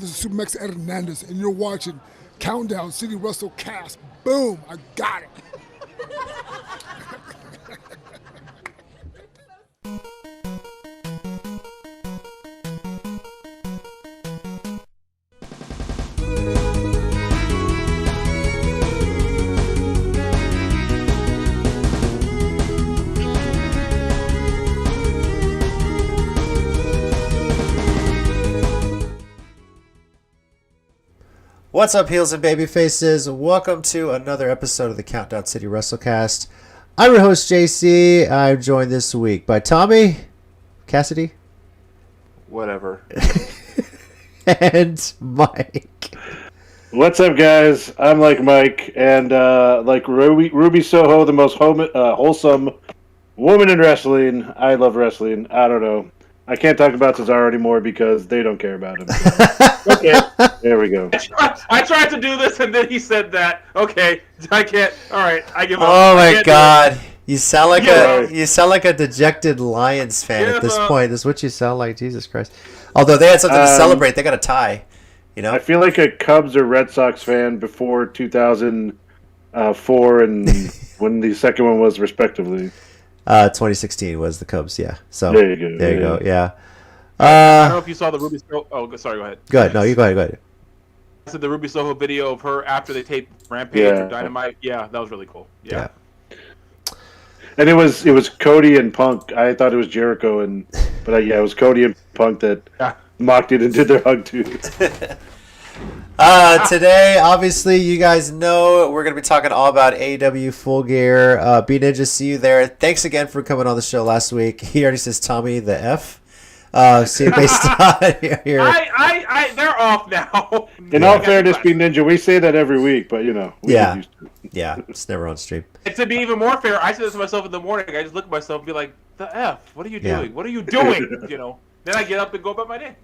this is Supermax Hernandez, and you're watching Countdown City WrestleCast. Boom! I got it. What's up, heels and baby faces? Welcome to another episode of the Countdown City WrestleCast. I'm your host, JC. I'm joined this week by Tommy, Cassidy, whatever, and Mike. What's up, guys? I'm like Mike, and like Ruby Soho, the most wholesome woman in wrestling. I love wrestling. I don't know. I can't talk about Cesaro anymore because they don't care about him. Okay, there we go. I tried to do this, and then he said that. Okay, I can't. All right, I give up. Oh my God, you sound like a dejected Lions fan at this point. This is what you sound like. Jesus Christ. Although they had something to celebrate, they got a tie. You know, I feel like a Cubs or Red Sox fan before 2004 and when the second one was, respectively. 2016 was the Cubs, yeah. So there you go. There you go, yeah. I don't know if you saw the Ruby Soho. Oh, sorry, go ahead. Go ahead. No, you go ahead. Go ahead. I said the Ruby Soho video of her after they taped Rampage or Dynamite. Yeah, that was really cool. Yeah. And it was Cody and Punk. I thought it was Jericho, but it was Cody and Punk that mocked it and did their hug too. Today, obviously, you guys know we're going to be talking all about AEW Full Gear. B Ninja, see you there. Thanks again for coming on the show last week. He already says Tommy the F. See you based on here. They're off now. In all fairness, B Ninja, we say that every week, but we get used to it. Yeah, it's never on stream. And to be even more fair, I say this to myself in the morning. I just look at myself and be like, the F, what are you doing? What are you doing? Then I get up and go about my day.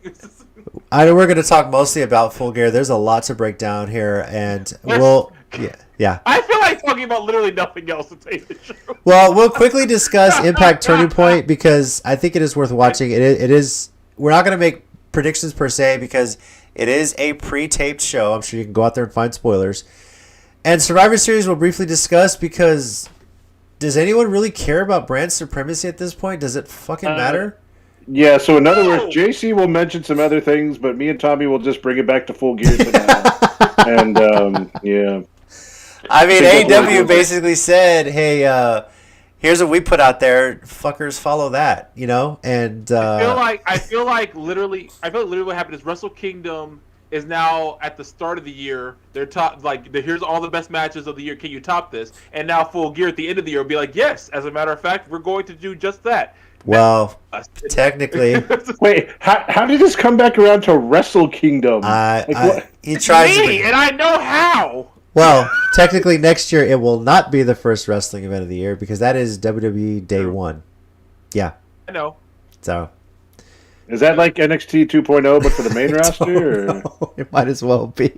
I know we're going to talk mostly about Full Gear. There's a lot to break down here, and we'll I feel like talking about literally nothing else to take the show. Well, we'll quickly discuss Impact Turning Point because I think it is worth watching. It is. We're not going to make predictions per se because it is a pre-taped show. I'm sure you can go out there and find spoilers. And Survivor Series we'll briefly discuss because does anyone really care about brand supremacy at this point? Does it fucking matter? Yeah, so in other words, JC will mention some other things, but me and Tommy will just bring it back to Full Gear tonight. And, I mean, AEW basically said, hey, here's what we put out there. Fuckers follow that, And I feel like literally what happened is Wrestle Kingdom is now at the start of the year. They're here's all the best matches of the year. Can you top this? And now Full Gear at the end of the year will be like, yes, as a matter of fact, we're going to do just that. Well, technically. Wait, how did this come back around to Wrestle Kingdom? He tries and I know how. Well, technically next year it will not be the first wrestling event of the year because that is WWE Day 1. Yeah. I know. So. Is that like NXT 2.0 but for the main roster? Or? It might as well be.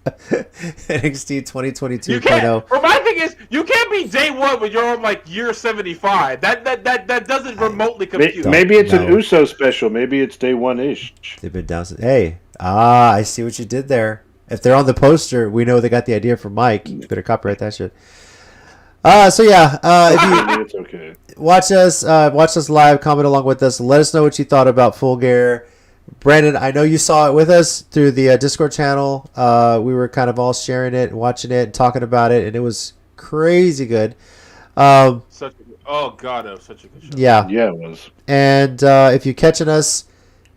NXT 2022 2.0. Well, my thing is, you can't be Day 1 when you're on year 75. That doesn't remotely compute. Maybe it's an USO special. Maybe it's Day 1-ish. They've been down. Hey, I see what you did there. If they're on the poster, we know they got the idea from Mike. You better copyright that shit. If you it's okay. watch us live, comment along with us. Let us know what you thought about Full Gear. Brandon, I know you saw it with us through the Discord channel. We were kind of all sharing it, watching it, and talking about it, and it was crazy good. Oh God, it was such a good show. Yeah, it was. And if you're catching us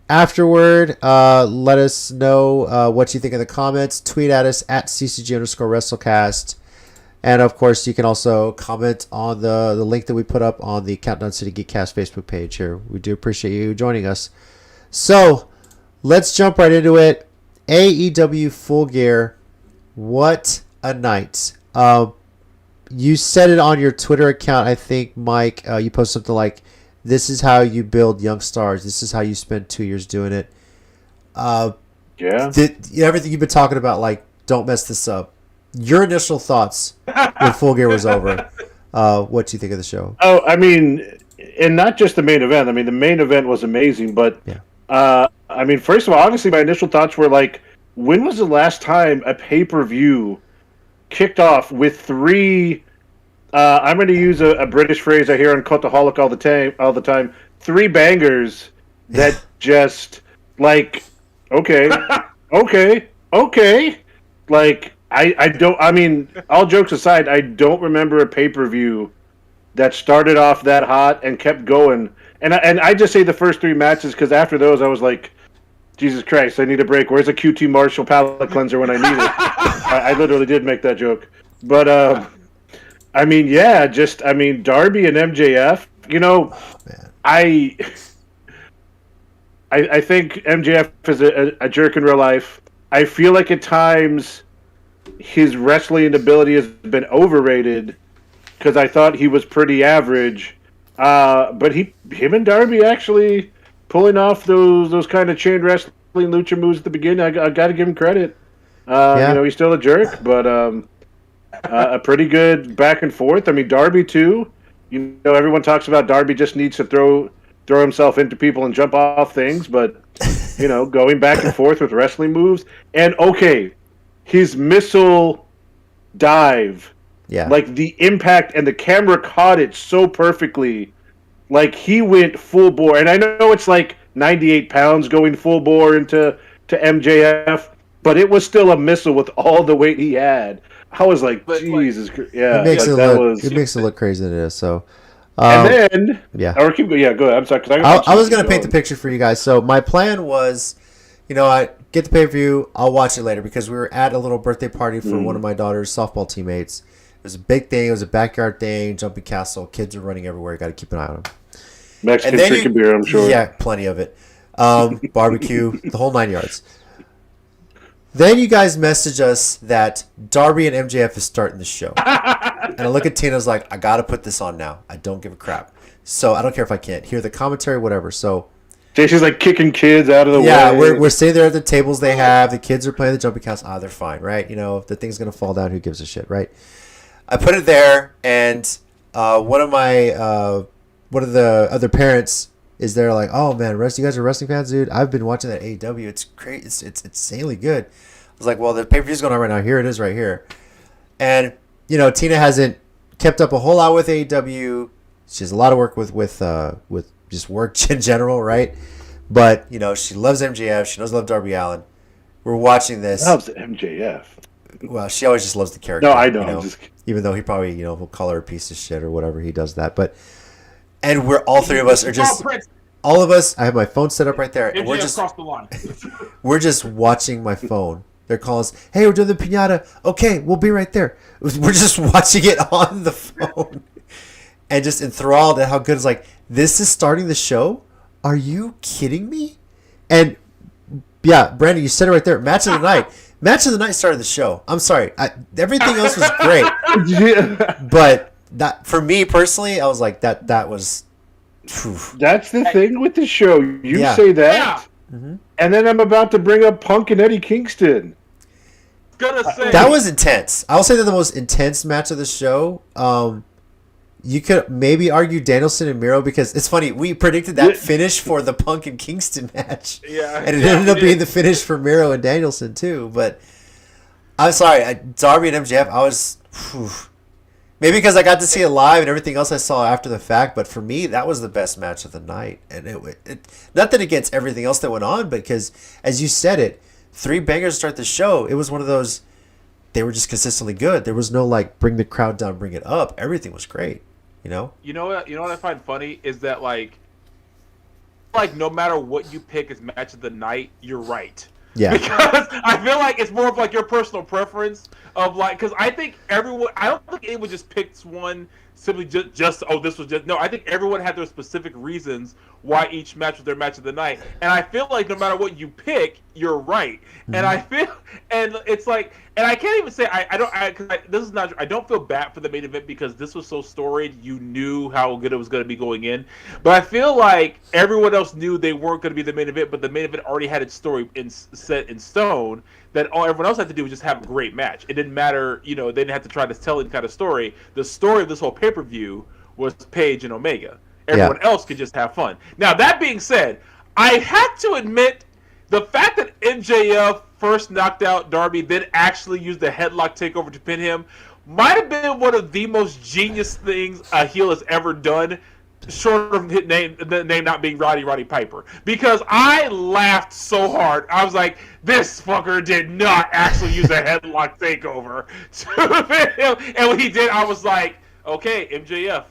afterward, let us know what you think in the comments. Tweet at us at @CCG_WrestleCast. And, of course, you can also comment on the link that we put up on the Countdown City Geekcast Facebook page here. We do appreciate you joining us. So, let's jump right into it. AEW Full Gear. What a night. You said it on your Twitter account, I think, Mike. You posted something like, this is how you build young stars. This is how you spend 2 years doing it. Everything you've been talking about, don't mess this up. Your initial thoughts when Full Gear was over. What do you think of the show? Oh, I mean, and not just the main event. I mean, the main event was amazing, but I mean, first of all, honestly, my initial thoughts were like, when was the last time a pay-per-view kicked off with three? I'm going to use a British phrase I hear on Cultaholic all the time. Three bangers that just like, okay, okay. Like I don't. I mean, all jokes aside, I don't remember a pay-per-view that started off that hot and kept going. And I just say the first three matches because after those I was like, Jesus Christ, I need a break. Where's a QT Marshall palate cleanser when I need it? I literally did make that joke. But, I mean, yeah, Darby and MJF, I think MJF is a jerk in real life. I feel like at times his wrestling ability has been overrated because I thought he was pretty average. But him and Darby actually pulling off those kind of chain wrestling lucha moves at the beginning, I got to give him credit. He's still a jerk, but a pretty good back and forth. I mean, Darby too. Everyone talks about Darby just needs to throw himself into people and jump off things, but going back and forth with wrestling moves. And his missile dive, like the impact and the camera caught it so perfectly. Like he went full bore, and I know it's like 98 pounds going full bore into MJF, but it was still a missile with all the weight he had. I was like, Jesus, yeah. It makes it look crazy than it is. So, and then go ahead. I'm sorry, because I was gonna paint the picture for you guys. So my plan was, I get the pay-per-view, I'll watch it later because we were at a little birthday party for one of my daughter's softball teammates. It was a big thing. It was a backyard thing, jumping castle. Kids are running everywhere. You got to keep an eye on them. Mexican drinking beer, I'm sure. Yeah, plenty of it. Barbecue, the whole 9 yards. Then you guys message us that Darby and MJF is starting the show. And I look at Tina's like, I got to put this on now. I don't give a crap. So I don't care if I can't hear the commentary, whatever. So Jason's like kicking kids out of the way. Yeah, we're sitting there at the tables they have. The kids are playing the jumping castle. They're fine, right? If the thing's going to fall down, who gives a shit, right? I put it there, and one of the other parents is there like, oh man, you guys are wrestling fans, dude. I've been watching that AEW. It's great. It's insanely good. I was like, well, the pay-per-view's going on right now. Here it is right here. And, Tina hasn't kept up a whole lot with AEW. She has a lot of work with just work in general, right? But, she loves MJF. She knows I love Darby Allin. We're watching this. Loves MJF. Well, she always just loves the character. No, I know. Even though he probably, will call her a piece of shit or whatever, he does that. And we're all three of us are just, all of us. I have my phone set up right there, and we're just across the line. We're just watching my phone. They're calling us, hey, we're doing the piñata. Okay, we'll be right there. We're just watching it on the phone, and just enthralled at how good it's like. This is starting the show. Are you kidding me? And yeah, Brandon, you said it right there. Match of the night. Match of the night started the show. I'm sorry. Everything else was great. But that, for me personally, I was like, that was... Whew. That's the thing with the show. You say that, and then I'm about to bring up Punk and Eddie Kingston. That was intense. I'll say that the most intense match of the show. You could maybe argue Danielson and Miro because it's funny. We predicted that finish for the Punk and Kingston match. Yeah. And it ended up being the finish for Miro and Danielson too. But I'm sorry. Darby and MJF, I was... Maybe because I got to see it live and everything else I saw after the fact. But for me, that was the best match of the night. And it nothing against everything else that went on. But because, as you said it, 3 bangers to start the show. It was one of those... They were just consistently good. There was no bring the crowd down, bring it up. Everything was great. You know what I find funny is that like no matter what you pick as match of the night, you're right. Yeah. Because I feel like it's more of like your personal preference of because I don't think anyone just picks one simply just this was just no. I think everyone had their specific reasons why each match was their match of the night, and I feel like no matter what you pick, you're right. Mm-hmm. And I feel, and it's like, and I can't even say I don't feel bad for the main event because this was so storied. You knew how good it was going to be going in, but I feel like everyone else knew they weren't going to be the main event, but the main event already had its story set in stone. That all everyone else had to do was just have a great match. It didn't matter, they didn't have to try to tell any kind of story. The story of this whole pay-per-view was Paige and Omega. Everyone else could just have fun. Now, that being said, I had to admit the fact that MJF first knocked out Darby, then actually used the headlock takeover to pin him, might have been one of the most genius things a heel has ever done, short of the name not being Roddy Piper. Because I laughed so hard. I was like, this fucker did not actually use a headlock takeover to pin him. And when he did, I was like, okay, MJF.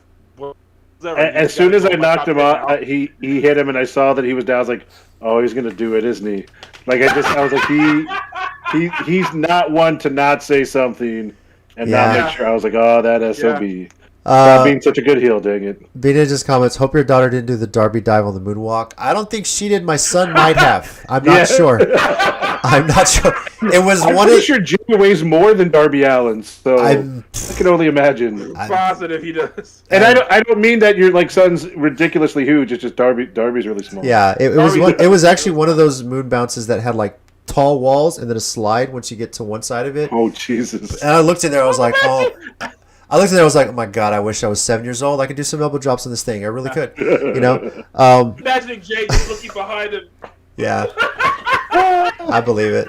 As soon as I knocked him out, he hit him, and I saw that he was down. I was like, oh, he's going to do it, isn't he? Like, I was like, he's not one to not say something and not make sure. I was like, oh, that SOB. Stop being such a good heel, dang it. B just comments, hope your daughter didn't do the Darby dive on the moonwalk. I don't think she did. My son might have. I'm not sure. I'm not sure. It was I'm pretty sure Jimmy weighs more than Darby Allin, so I can only imagine. I'm positive he does. And I don't mean that your son's ridiculously huge. It's just Darby's really small. Yeah, it was actually one of those moon bounces that had like tall walls and then a slide once you get to one side of it. Oh Jesus! And I looked in there. I was like, oh. I looked at it. I was like, "Oh my god! I wish I was 7 years old. I could do some elbow drops on this thing. I really could." You know. Imagining Jay just looking behind him. Yeah. I believe it.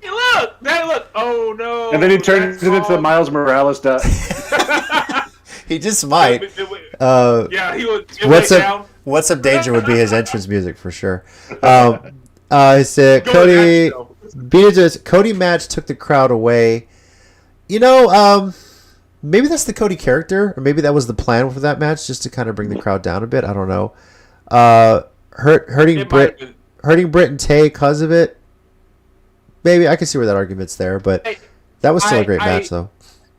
Hey, look! Oh no! And then he turns it into the Miles Morales stuff. He just might. Yeah, he would. What's up? Danger would be his entrance music for sure. I said Cody. Cody match took the crowd away. You know, maybe that's the Cody character, or maybe that was the plan for that match, just to kind of bring the crowd down a bit. I don't know. Hurting Britt and Tay because of it. Maybe I can see where that argument's there, but that was still a great match, though.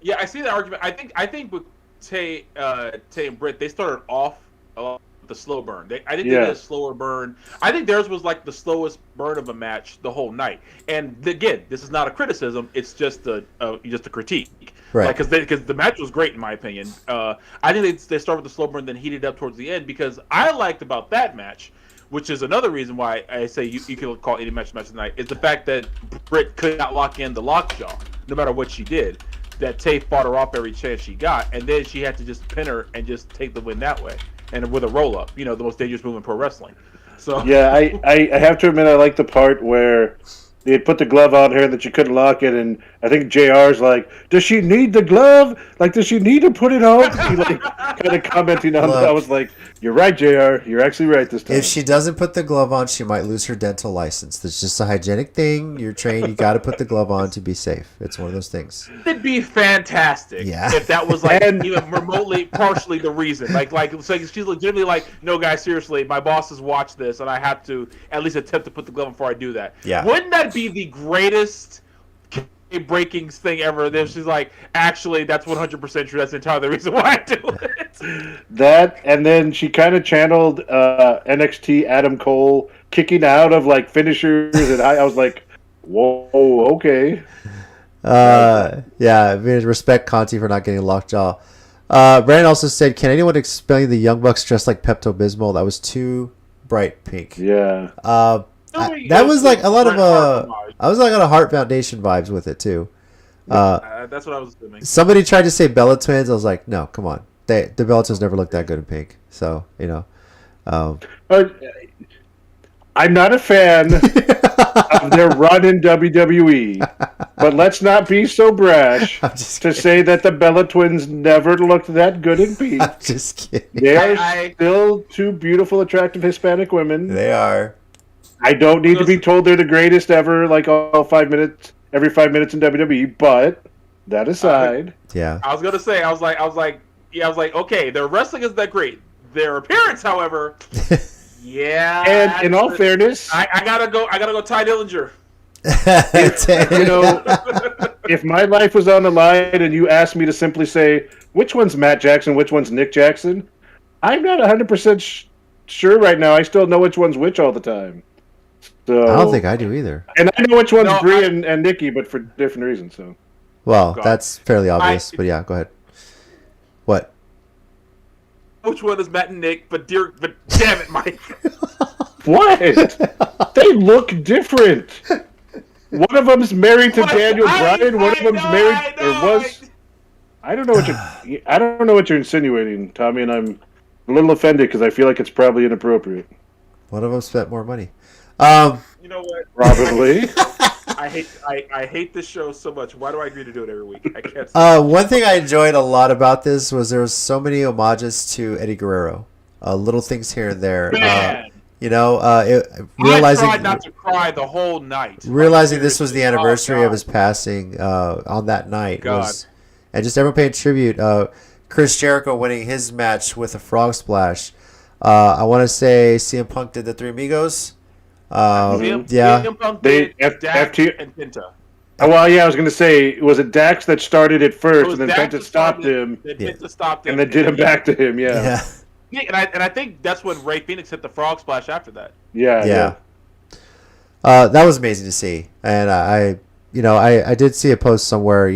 Yeah, I see that argument. I think with Tay and Britt, they started off the slow burn. I think they did a slower burn. I think theirs was like the slowest burn of a match the whole night. And again, this is not a criticism; it's just a critique. Right? Because the match was great in my opinion. I think they started with the slow burn, then heated up towards the end. Because I liked about that match, which is another reason why I say you can call any match tonight, is the fact that Britt could not lock in the lockjaw no matter what she did. That Tay fought her off every chance she got, and then she had to just pin her and just take the win that way. And with a roll-up, the most dangerous move in pro wrestling. So yeah, I have to admit I like the part where they had put the glove on her and that she couldn't lock it, and I think JR's like, does she need the glove? Like, does she need to put it on? He kind of commenting on that. I was like, you're right, JR. You're actually right this time. If she doesn't put the glove on, she might lose her dental license. That's just a hygienic thing. You're trained. You got to put the glove on to be safe. It's one of those things. It'd be fantastic if that was like even remotely, partially the reason. Like she's legitimately like, no, guys, seriously, my boss has watched this, and I have to at least attempt to put the glove on before I do that. Yeah. Wouldn't that be the greatest breaking thing ever? Then she's like, actually, that's 100% true. That's entirely the reason why I do it. That, and then she kind of channeled NXT Adam Cole kicking out of like finishers, and I was like, whoa, okay. Yeah, respect Conti for not getting lockjaw. Brandon also said, can anyone explain the Young Bucks dressed like Pepto-Bismol? That was too bright pink. Yeah. That was like a lot of I was like on a Heart Foundation vibes with it too. That's what I was assuming. Somebody tried to say Bella Twins. I was like, no, come on. The Bella Twins never looked that good in pink. So I'm not a fan of their run in WWE, but let's not be so brash to say that the Bella Twins never looked that good in pink. I'm just kidding. They are still two beautiful, attractive Hispanic women. They are. I don't need to be told they're the greatest ever, like every 5 minutes in WWE. But that aside, yeah, I was gonna say, I was like, okay, their wrestling is that great. Their appearance, however, yeah. And in all fairness, I gotta go Ty Dillinger. If my life was on the line and you asked me to simply say which one's Matt Jackson, which one's Nick Jackson, I'm not 100% sure right now. I still know which one's which all the time. So, I don't think I do either. And I know which one's Brie and Nikki, but for different reasons. So, well, that's fairly obvious. But yeah, go ahead. What? Which one is Matt and Nick? But damn it, Mike. What? They look different. One of them's married to Daniel Bryan. One of them's married or was. I don't know what you're insinuating, Tommy, and I'm a little offended because I feel like it's probably inappropriate. One of them spent more money. You know what? Probably. I hate this show so much. Why do I agree to do it every week? I can't. One thing I enjoyed a lot about this was there was so many homages to Eddie Guerrero. Little things here and there. Man. Realizing I tried not to cry the whole night. realizing this was the anniversary God. of his passing on that night God. and just everyone paying tribute. Chris Jericho winning his match with a frog splash. I want to say CM Punk did the Three Amigos. CM Punk did Dax and Penta. Oh, well, yeah, I was going to say, was it Dax that started it first, and then Dax Penta that stopped him, Penta stopped him, and then did him back to him, yeah. And I think that's when Ray Phoenix hit the frog splash after that. Yeah. That was amazing to see, and I did see a post somewhere.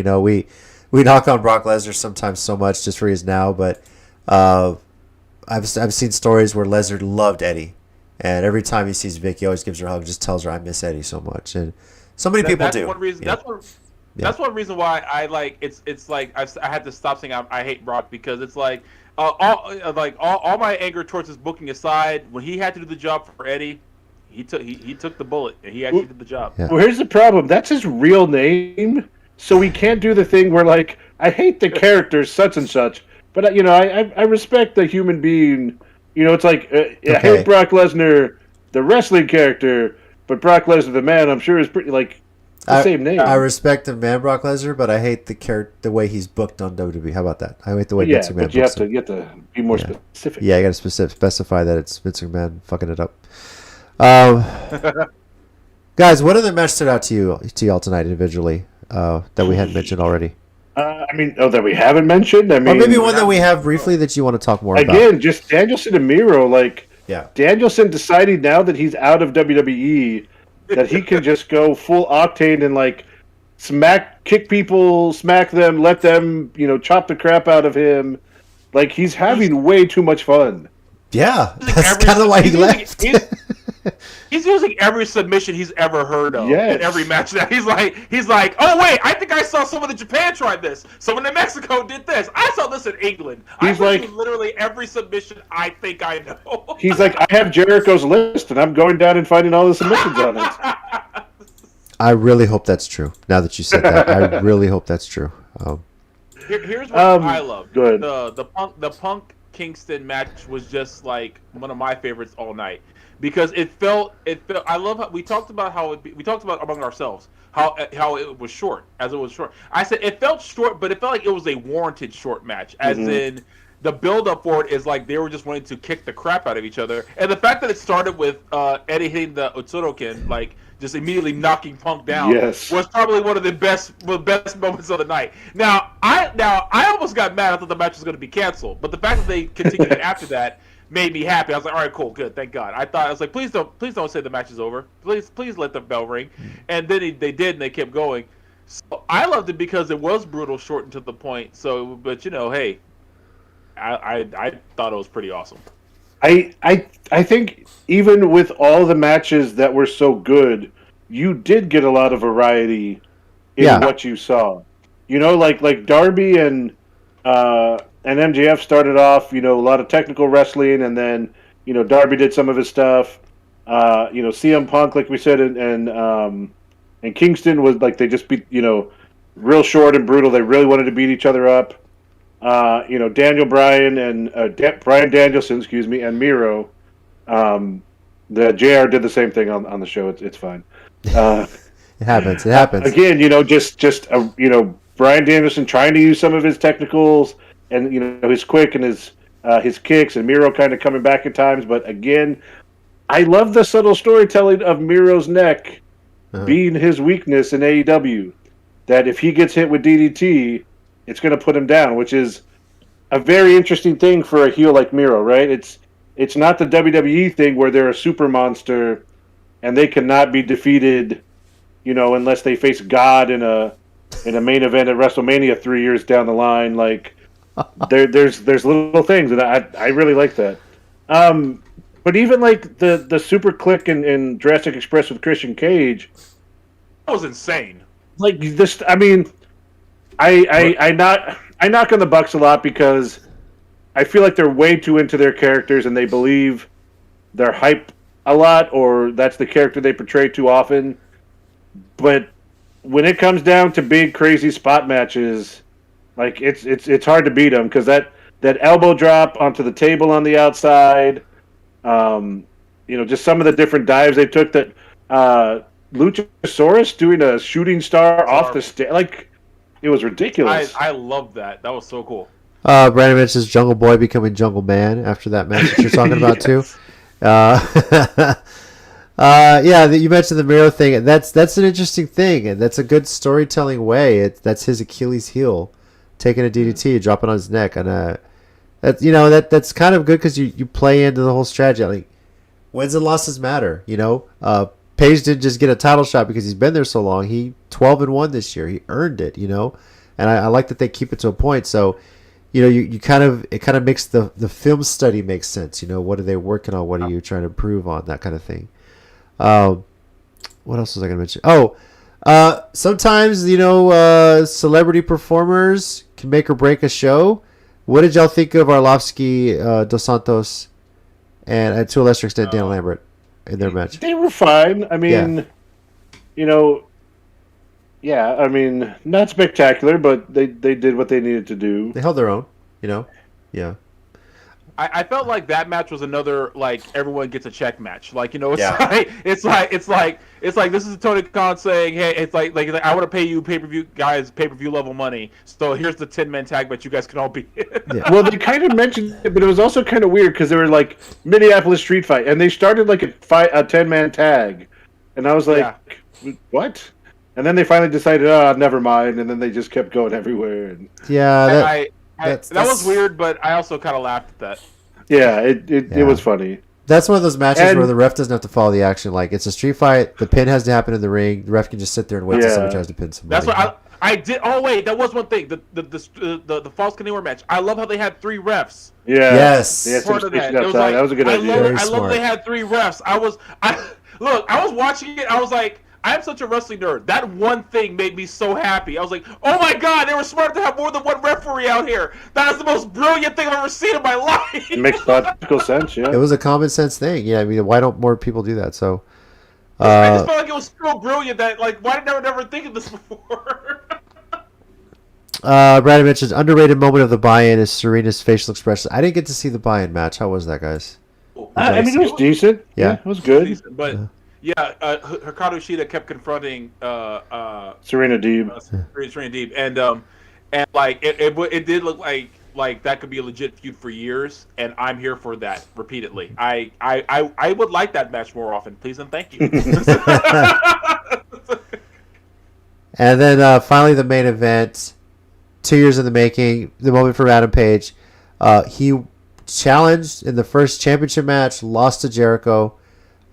We knock on Brock Lesnar sometimes so much just for his now, but I've seen stories where Lesnar loved Eddie, and every time he sees Vic, he always gives her a hug, just tells her I miss Eddie so much, and so many people do. One reason, That's one reason why I like it's like I had to stop saying I hate Brock, because it's like all my anger towards his booking aside, when he had to do the job for Eddie, he took the bullet and he actually did the job. Yeah. Well, here's the problem. That's his real name, so we can't do the thing where, like, I hate the character such and such, but I respect the human being. It's like I hate Brock Lesnar, the wrestling character, but Brock Lesnar, the man, I'm sure is pretty like the same name. I respect the man Brock Lesnar, but I hate the way he's booked on WWE. How about that? I hate the way Vince McMahon but you have to be more specific. Yeah, you got to specify that it's Vince McMahon fucking it up. Guys, what other match stood out to y'all tonight individually that we hadn't mentioned already? That we haven't mentioned. Or maybe one that we have briefly that you want to talk more about. Again, just Danielson and Miro. Yeah. Danielson deciding now that he's out of WWE that he can just go full octane and kick people, smack them, let them, chop the crap out of him. Like, he's having way too much fun. Yeah, that's kind of why he left. He's using every submission he's ever heard of in every match. That he's like, oh wait, I think I saw someone in Japan tried this. Someone in Mexico did this. I saw this in England. He's like, literally every submission I think I know. He's like, I have Jericho's list, and I'm going down and finding all the submissions on it. I really hope that's true. Now that you said that, I really hope that's true. Here's what I love. Good. The Punk Kingston match was just like one of my favorites all night. Because it felt. I love how we talked about we talked about among ourselves how it was short, as it was short. I said it felt short, but it felt like it was a warranted short match, as in the build up for it is like they were just wanting to kick the crap out of each other, and the fact that it started with Eddie hitting the Utsuroken, like just immediately knocking Punk down, was probably one of the best moments of the night. Now I almost got mad. I thought the match was going to be canceled, but the fact that they continued it after that made me happy. I was like, all right, cool, good, thank God. I was like, please don't say the match is over. Please let the bell ring. And then they did, and they kept going. So I loved it because it was brutal, short and to the point. So, but hey, I thought it was pretty awesome. I think even with all the matches that were so good, you did get a lot of variety in what you saw. Like Darby and MJF started off, a lot of technical wrestling, and then, Darby did some of his stuff. CM Punk, like we said, and Kingston was like they just beat, real short and brutal. They really wanted to beat each other up. Daniel Bryan and Bryan Danielson, and Miro. The JR did the same thing on the show. It's fine. It happens. It happens. Again, just Bryan Danielson trying to use some of his technicals. And his quick and his kicks, and Miro kind of coming back at times. But again, I love the subtle storytelling of Miro's neck being his weakness in AEW. That if he gets hit with DDT, it's going to put him down, which is a very interesting thing for a heel like Miro, right? It's not the WWE thing where they're a super monster and they cannot be defeated, unless they face God in a main event at WrestleMania 3 years down the line, like. There's little things, and I really like that. But even like the super click in Jurassic Express with Christian Cage, that was insane. Like this, I knock on the Bucks a lot because I feel like they're way too into their characters and they believe their hype a lot, or that's the character they portray too often. But when it comes down to big, crazy spot matches, like it's hard to beat them because that elbow drop onto the table on the outside, just some of the different dives they took. That Luchasaurus doing a shooting star off the stage, like it was ridiculous. I love that. That was so cool. Brandon mentions Jungle Boy becoming Jungle Man after that match that you're talking about too. You mentioned the Miro thing. That's an interesting thing, and that's a good storytelling way. That's his Achilles heel, taking a DDT, dropping on his neck, and that's kind of good because you play into the whole strategy. Like, wins and losses matter. Page didn't just get a title shot because he's been there so long. He 12-1 this year. He earned it. And I like that they keep it to a point. So. It kind of makes the film study make sense. What are they working on? What are you trying to improve on? That kind of thing. What else was I going to mention? Sometimes celebrity performers can make or break a show. What did y'all think of Arlovsky, Dos Santos, and to a lesser extent Dan Lambert in their match? They were fine. I mean, not spectacular, but they did what they needed to do. They held their own, Yeah. I felt like that match was another like everyone gets a check match. It's like this is Tony Khan saying, hey, it's like I want to pay you pay-per-view level money. So here's the 10-man tag match you guys can all be in. Yeah. Well, they kind of mentioned it, but it was also kind of weird because they were like Minneapolis Street Fight, and they started like a 10-man tag, and I was like, what? And then they finally decided, never mind, and then they just kept going everywhere. And... Yeah, that was weird, but I also kind of laughed at that. Yeah, it was funny. That's one of those matches where the ref doesn't have to follow the action. Like, it's a street fight, the pin has to happen in the ring, the ref can just sit there and wait till somebody tries to pin somebody. That's what I did. Oh wait, that was one thing. The false Canadian match. I love how they had 3 refs. Yeah. Yes. That was a good idea. I love they had 3 refs. I was watching it. I was like, I'm such a wrestling nerd. That one thing made me so happy. I was like, oh my god, they were smart to have more than one referee out here. That is the most brilliant thing I've ever seen in my life. It makes logical sense, yeah. It was a common sense thing. Yeah, I mean, why don't more people do that? So, I just felt like it was so brilliant that, like, why did I never think of this before? Brad mentions underrated moment of the buy-in is Serena's facial expression. I didn't get to see the buy-in match. How was that, guys? I mean, it was decent. Yeah, it was good. Decent, but... Hikaru Shida kept confronting Serena Deeb. Serena Deeb, and like it did look like that could be a legit feud for years, and I'm here for that repeatedly. I would like that match more often, please and thank you. And then finally the main event, 2 years in the making, the moment for Adam Page. He challenged in the first championship match, lost to Jericho.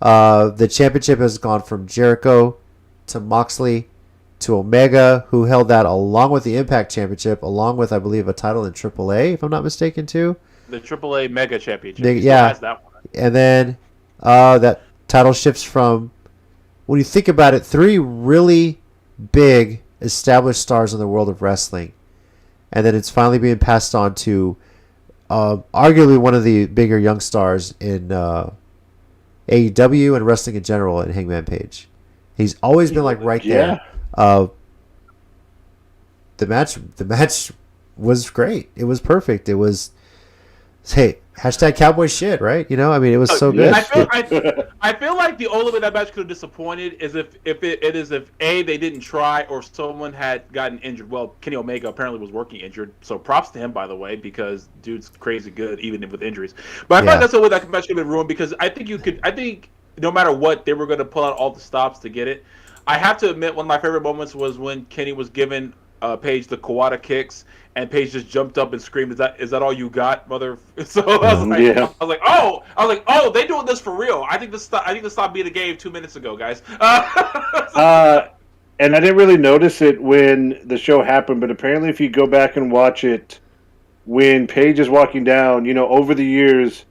The championship has gone from Jericho to Moxley to Omega, who held that along with the Impact Championship, along with, I believe, a title in AAA, if I'm not mistaken, too. The AAA Mega Championship. Has that one. And then that title shifts from, when you think about it, 3 really big established stars in the world of wrestling. And then it's finally being passed on to arguably one of the bigger young stars in AEW and wrestling in general, and Hangman Page. He's always been like right there. The match was great. It was perfect. It was, hey, hashtag cowboy shit, right? I mean, it was so good. I feel like the only way that match could have disappointed is if A, they didn't try, or someone had gotten injured. Well, Kenny Omega apparently was working injured, so props to him, by the way, because dude's crazy good even with injuries. But I thought that's the way that match could have been ruined, because I think no matter what, they were going to pull out all the stops to get it. I have to admit, one of my favorite moments was when Kenny was giving Page the Kawada kicks, and Paige just jumped up and screamed, "Is that all you got, mother?" So I was like, oh, they doing this for real. I think this stopped being a game 2 minutes ago, guys. And I didn't really notice it when the show happened, but apparently, if you go back and watch it, when Paige is walking down, over the years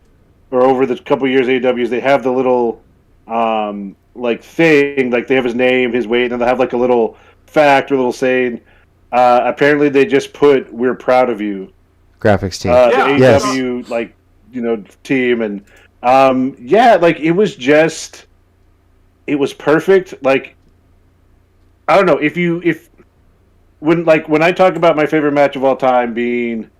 or over the couple years AEWs, they have the little thing, like they have his name, his weight, and they have like a little fact or a little saying. Apparently, they just put "We're proud of you." Graphics team, the AEW team, and Yeah, like it was perfect. Like, I don't know when I talk about my favorite match of all time being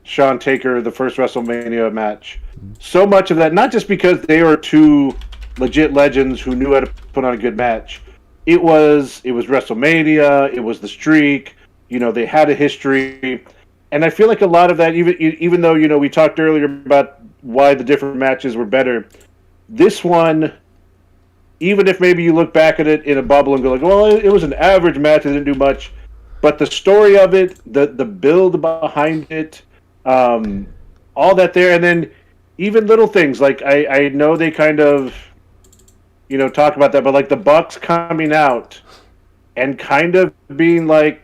Shawn Taker, the first WrestleMania match, so much of that, not just because they were two legit legends who knew how to put on a good match. It was WrestleMania. It was the streak. They had a history, and I feel like a lot of that, even though we talked earlier about why the different matches were better, this one, even if maybe you look back at it in a bubble and go like, well, it was an average match, it didn't do much, but the story of it, the build behind it, all that there, and then even little things like I know they kind of talk about that, but like the Bucks coming out and kind of being like,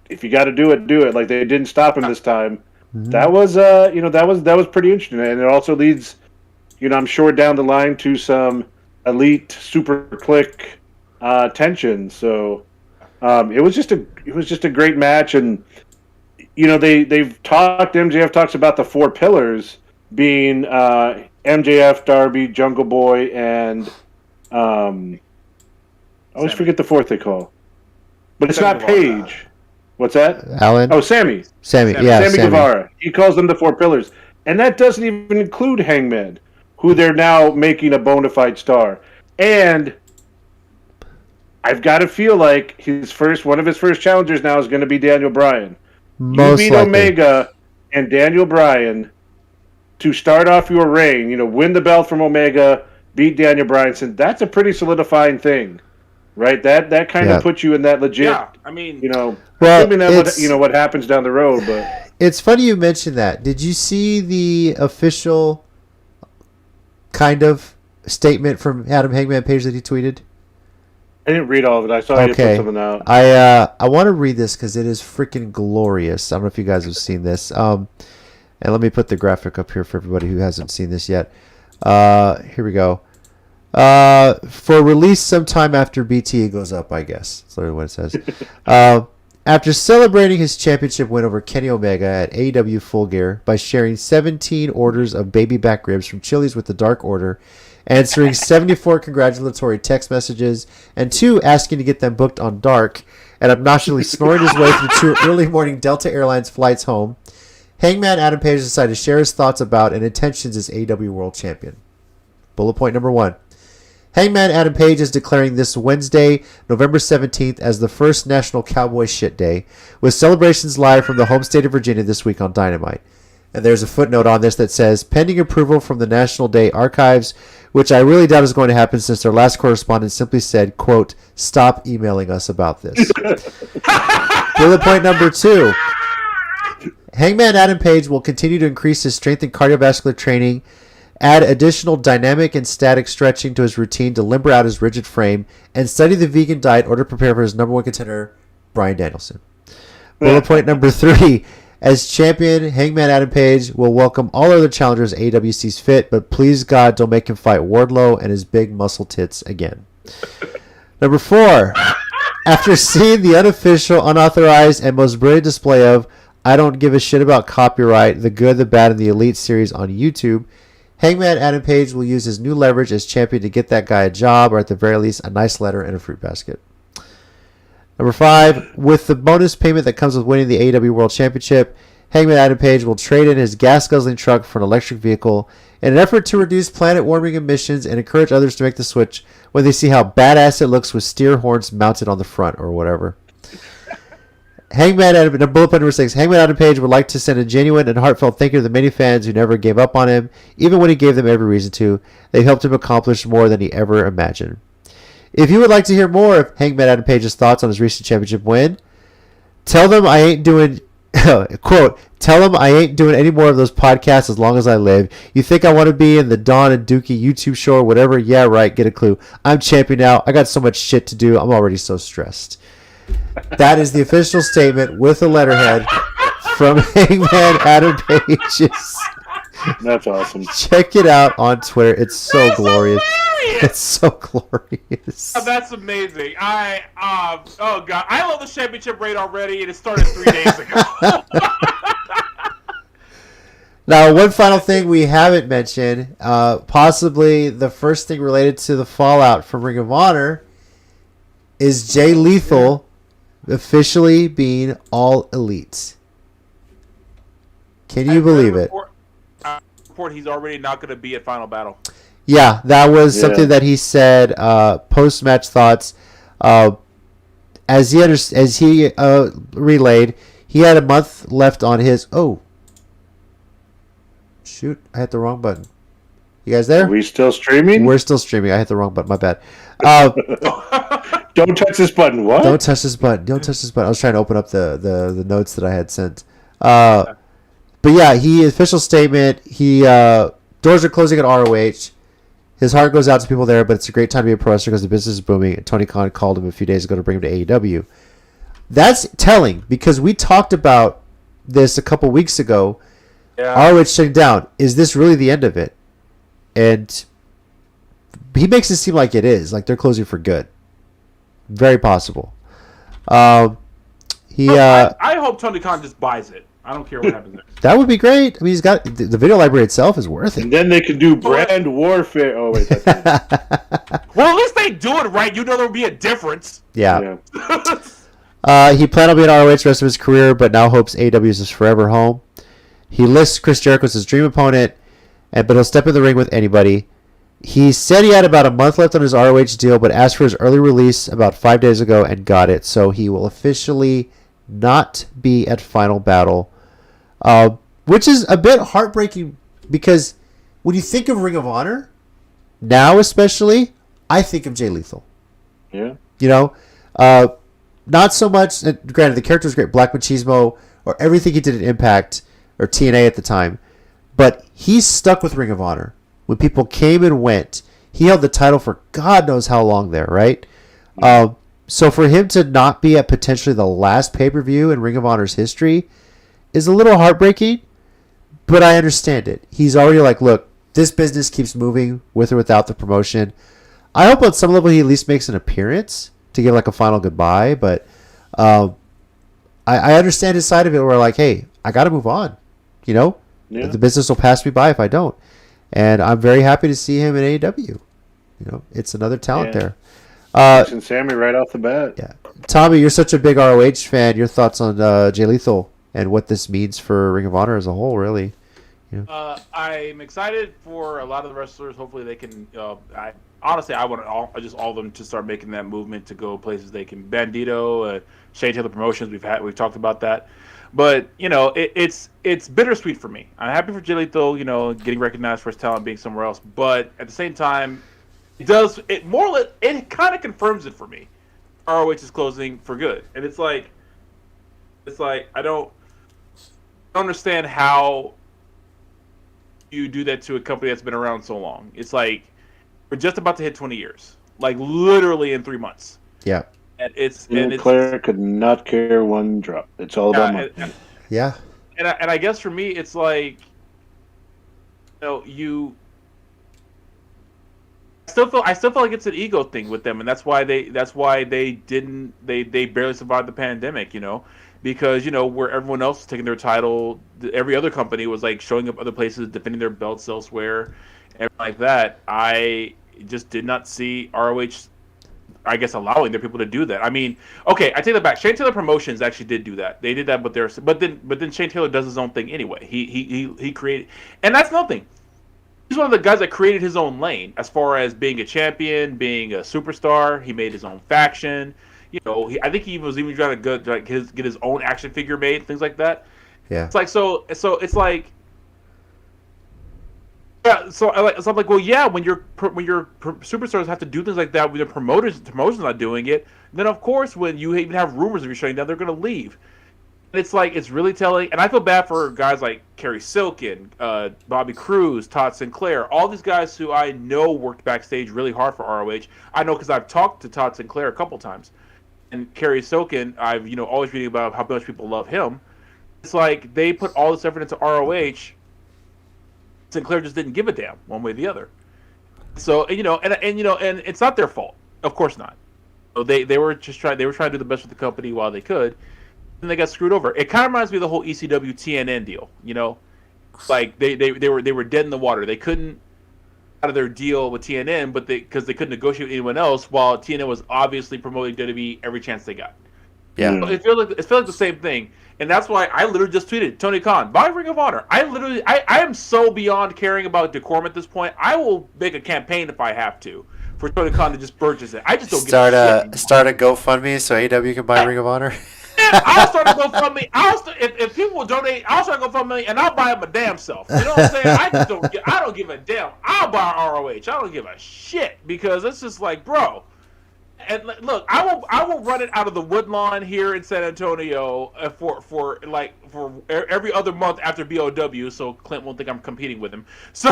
if you got to do it, do it. Like they didn't stop him this time. Mm-hmm. That was that was pretty interesting, and it also leads, I'm sure down the line to some elite super click tension. So it was just a great match, and MJF talks about the four pillars being MJF, Darby, Jungle Boy, and I always forget the fourth they call, but it's not Paige. What's that? Alan? Oh, Sammy. Sammy Guevara. He calls them the four pillars, and that doesn't even include Hangman, who they're now making a bona fide star. And I've got to feel like one of his first challengers now is going to be Daniel Bryan. Most you beat likely. Omega and Daniel Bryan to start off your reign. Win the belt from Omega, beat Daniel Bryan. So that's a pretty solidifying thing, right? That kind of puts you in that legit. Yeah, I mean, assuming that what happens down the road. But it's funny you mentioned that. Did you see the official kind of statement from Adam Hangman Page that he tweeted? I didn't read all of it. I saw you put something out. I want to read this because it is freaking glorious. I don't know if you guys have seen this. And let me put the graphic up here for everybody who hasn't seen this yet. Here we go. For release sometime after BT goes up, I guess. That's literally what it says. After celebrating his championship win over Kenny Omega at AEW Full Gear by sharing 17 orders of baby back ribs from Chili's with the Dark Order, answering 74 congratulatory text messages, and 2 asking to get them booked on Dark, and obnoxiously snoring his way through 2 early morning Delta Airlines flights home, Hangman Adam Page decided to share his thoughts about and intentions as AEW World Champion. Bullet point number 1. Hangman Adam Page is declaring this Wednesday, November 17th, as the first National Cowboy Shit Day, with celebrations live from the home state of Virginia this week on Dynamite. And there's a footnote on this that says, pending approval from the National Day archives, which I really doubt is going to happen since their last correspondent simply said, quote, stop emailing us about this. Bullet point number 2. Hangman Adam Page will continue to increase his strength and cardiovascular training, add additional dynamic and static stretching to his routine to limber out his rigid frame, and study the vegan diet in order to prepare for his number 1 contender, Bryan Danielson. Bullet point number 3. As champion, Hangman Adam Page will welcome all other challengers AEW sees fit, but please God, don't make him fight Wardlow and his big muscle tits again. Number 4. After seeing the unofficial, unauthorized, and most brilliant display of I don't give a shit about copyright, the good, the bad, and the elite series on YouTube, Hangman Adam Page will use his new leverage as champion to get that guy a job, or at the very least, a nice letter and a fruit basket. Number 5, with the bonus payment that comes with winning the AEW World Championship, Hangman Adam Page will trade in his gas-guzzling truck for an electric vehicle in an effort to reduce planet-warming emissions and encourage others to make the switch when they see how badass it looks with steer horns mounted on the front or whatever. Bullet point number 6. Hangman Adam Page would like to send a genuine and heartfelt thank you to the many fans who never gave up on him, even when he gave them every reason to. They helped him accomplish more than he ever imagined. If you would like to hear more of Hangman Adam Page's thoughts on his recent championship win, tell them I ain't doing quote, tell them I ain't doing any more of those podcasts as long as I live. You think I want to be in the Don and Dookie YouTube show or whatever? Yeah, right, get a clue. I'm champion now. I got so much shit to do. I'm already so stressed. That is the official statement with a letterhead from Hangman Adam Page. That's awesome. Check it out on Twitter. It's so glorious. It's so glorious. Oh, that's amazing. Oh god, I love the championship raid already, and it started 3 days ago. Now, one final thing we haven't mentioned, possibly the first thing related to the fallout from Ring of Honor, is Jay Lethal officially being All Elite. Can you believe it? Report he's already not going to be at Final Battle. Yeah, that was something that he said post-match thoughts. As he relayed, he had a month left on his... Oh. Shoot, I hit the wrong button. You guys there? Are we still streaming? We're still streaming. I hit the wrong button. My bad. Don't touch this button. What? Don't touch this button. Don't touch this button. I was trying to open up the notes that I had sent. But yeah, official statement. Doors are closing at ROH. His heart goes out to people there, but it's a great time to be a pro wrestler because the business is booming. And Tony Khan called him a few days ago to bring him to AEW. That's telling because we talked about this a couple weeks ago. Yeah. ROH shutting down. Is this really the end of it? And he makes it seem like it is. Like they're closing for good. Very possible. I hope Tony Khan just buys it. I don't care what happens next. That would be great. I mean, he's got the video library itself is worth it. And then they can do brand warfare. Oh wait, that's well, at least they do it right. You know there will be a difference. Yeah. He planned on being ROH the rest of his career, but now hopes AEW is his forever home. He lists Chris Jericho as his dream opponent, but he'll step in the ring with anybody. He said he had about a month left on his ROH deal, but asked for his early release about 5 days ago and got it. So he will officially not be at Final Battle, which is a bit heartbreaking because when you think of Ring of Honor, now especially, I think of Jay Lethal. Yeah. You know, not so much, granted, the character was great, Black Machismo, or everything he did at Impact, or TNA at the time, but he's stuck with Ring of Honor. When people came and went, he held the title for God knows how long there, right? So for him to not be at potentially the last pay-per-view in Ring of Honor's history is a little heartbreaking, but I understand it. He's already like, look, this business keeps moving with or without the promotion. I hope on some level he at least makes an appearance to give like a final goodbye, but I understand his side of it where like, hey, I got to move on. You know, the business will pass me by if I don't. And I'm very happy to see him in AEW. You know, it's another talent there. And Sammy right off the bat. Yeah. Tommy, you're such a big ROH fan. Your thoughts on Jay Lethal and what this means for Ring of Honor as a whole, really? You know? I'm excited for a lot of the wrestlers. Hopefully they can... I want all of them to start making that movement to go places they can. Bandito, Shane Taylor Promotions, we've talked about that. But, you know, it's bittersweet for me. I'm happy for Jay Lethal, you know, getting recognized for his talent being somewhere else. But at the same time, it kind of confirms it for me. ROH is closing for good. And it's like I don't understand how you do that to a company that's been around so long. It's like we're just about to hit 20 years. Like literally in 3 months. Yeah. And Claire could not care one drop. It's all about money. Yeah. And I guess for me, it's like, you know, I still feel like it's an ego thing with them, and that's why they barely survived the pandemic, you know, because, you know, where everyone else was taking their title, every other company was like showing up other places, defending their belts elsewhere, and like that. I just did not see ROH, I guess, allowing their people to do that. I mean, okay, I take that back. Shane Taylor Promotions actually did do that. They did that, but then Shane Taylor does his own thing anyway. He created, and that's nothing. He's one of the guys that created his own lane as far as being a champion, being a superstar. He made his own faction. You know, I think he was even trying to get his own action figure made, things like that. Yeah. It's like so it's like. Yeah, so I'm like, well, yeah, when your superstars have to do things like that, when the promotion's not doing it, then of course when you even have rumors of you shutting down, they're going to leave. And it's like, it's really telling, and I feel bad for guys like Kerry Silkin, Bobby Cruz, Todd Sinclair, all these guys who I know worked backstage really hard for ROH. I know because I've talked to Todd Sinclair a couple times, and Kerry Silkin, I've always reading about how much people love him. It's like they put all this effort into ROH. Sinclair just didn't give a damn one way or the other. So and it's not their fault, of course not. So they were trying to do the best for the company while they could, and they got screwed over. It kind of reminds me of the whole ECW TNN deal. You know, like they were dead in the water. They couldn't out of their deal with TNN, but because they couldn't negotiate with anyone else, while TNN was obviously promoting WWE every chance they got. Yeah. It feels like the same thing, and that's why I literally just tweeted Tony Khan buy Ring of Honor. I am so beyond caring about decorum at this point. I will make a campaign if I have to for Tony Khan to just purchase it. I just don't start give a start a GoFundMe so AEW can buy Ring of Honor. I'll start a GoFundMe. If people will donate, I'll start a GoFundMe and I'll buy it my damn self. You know what I'm saying? I don't give a damn. I'll buy ROH. I don't give a shit because it's just like, bro. And look, I will run it out of the Woodlawn here in San Antonio for every other month after BOW, so Clint won't think I'm competing with him. So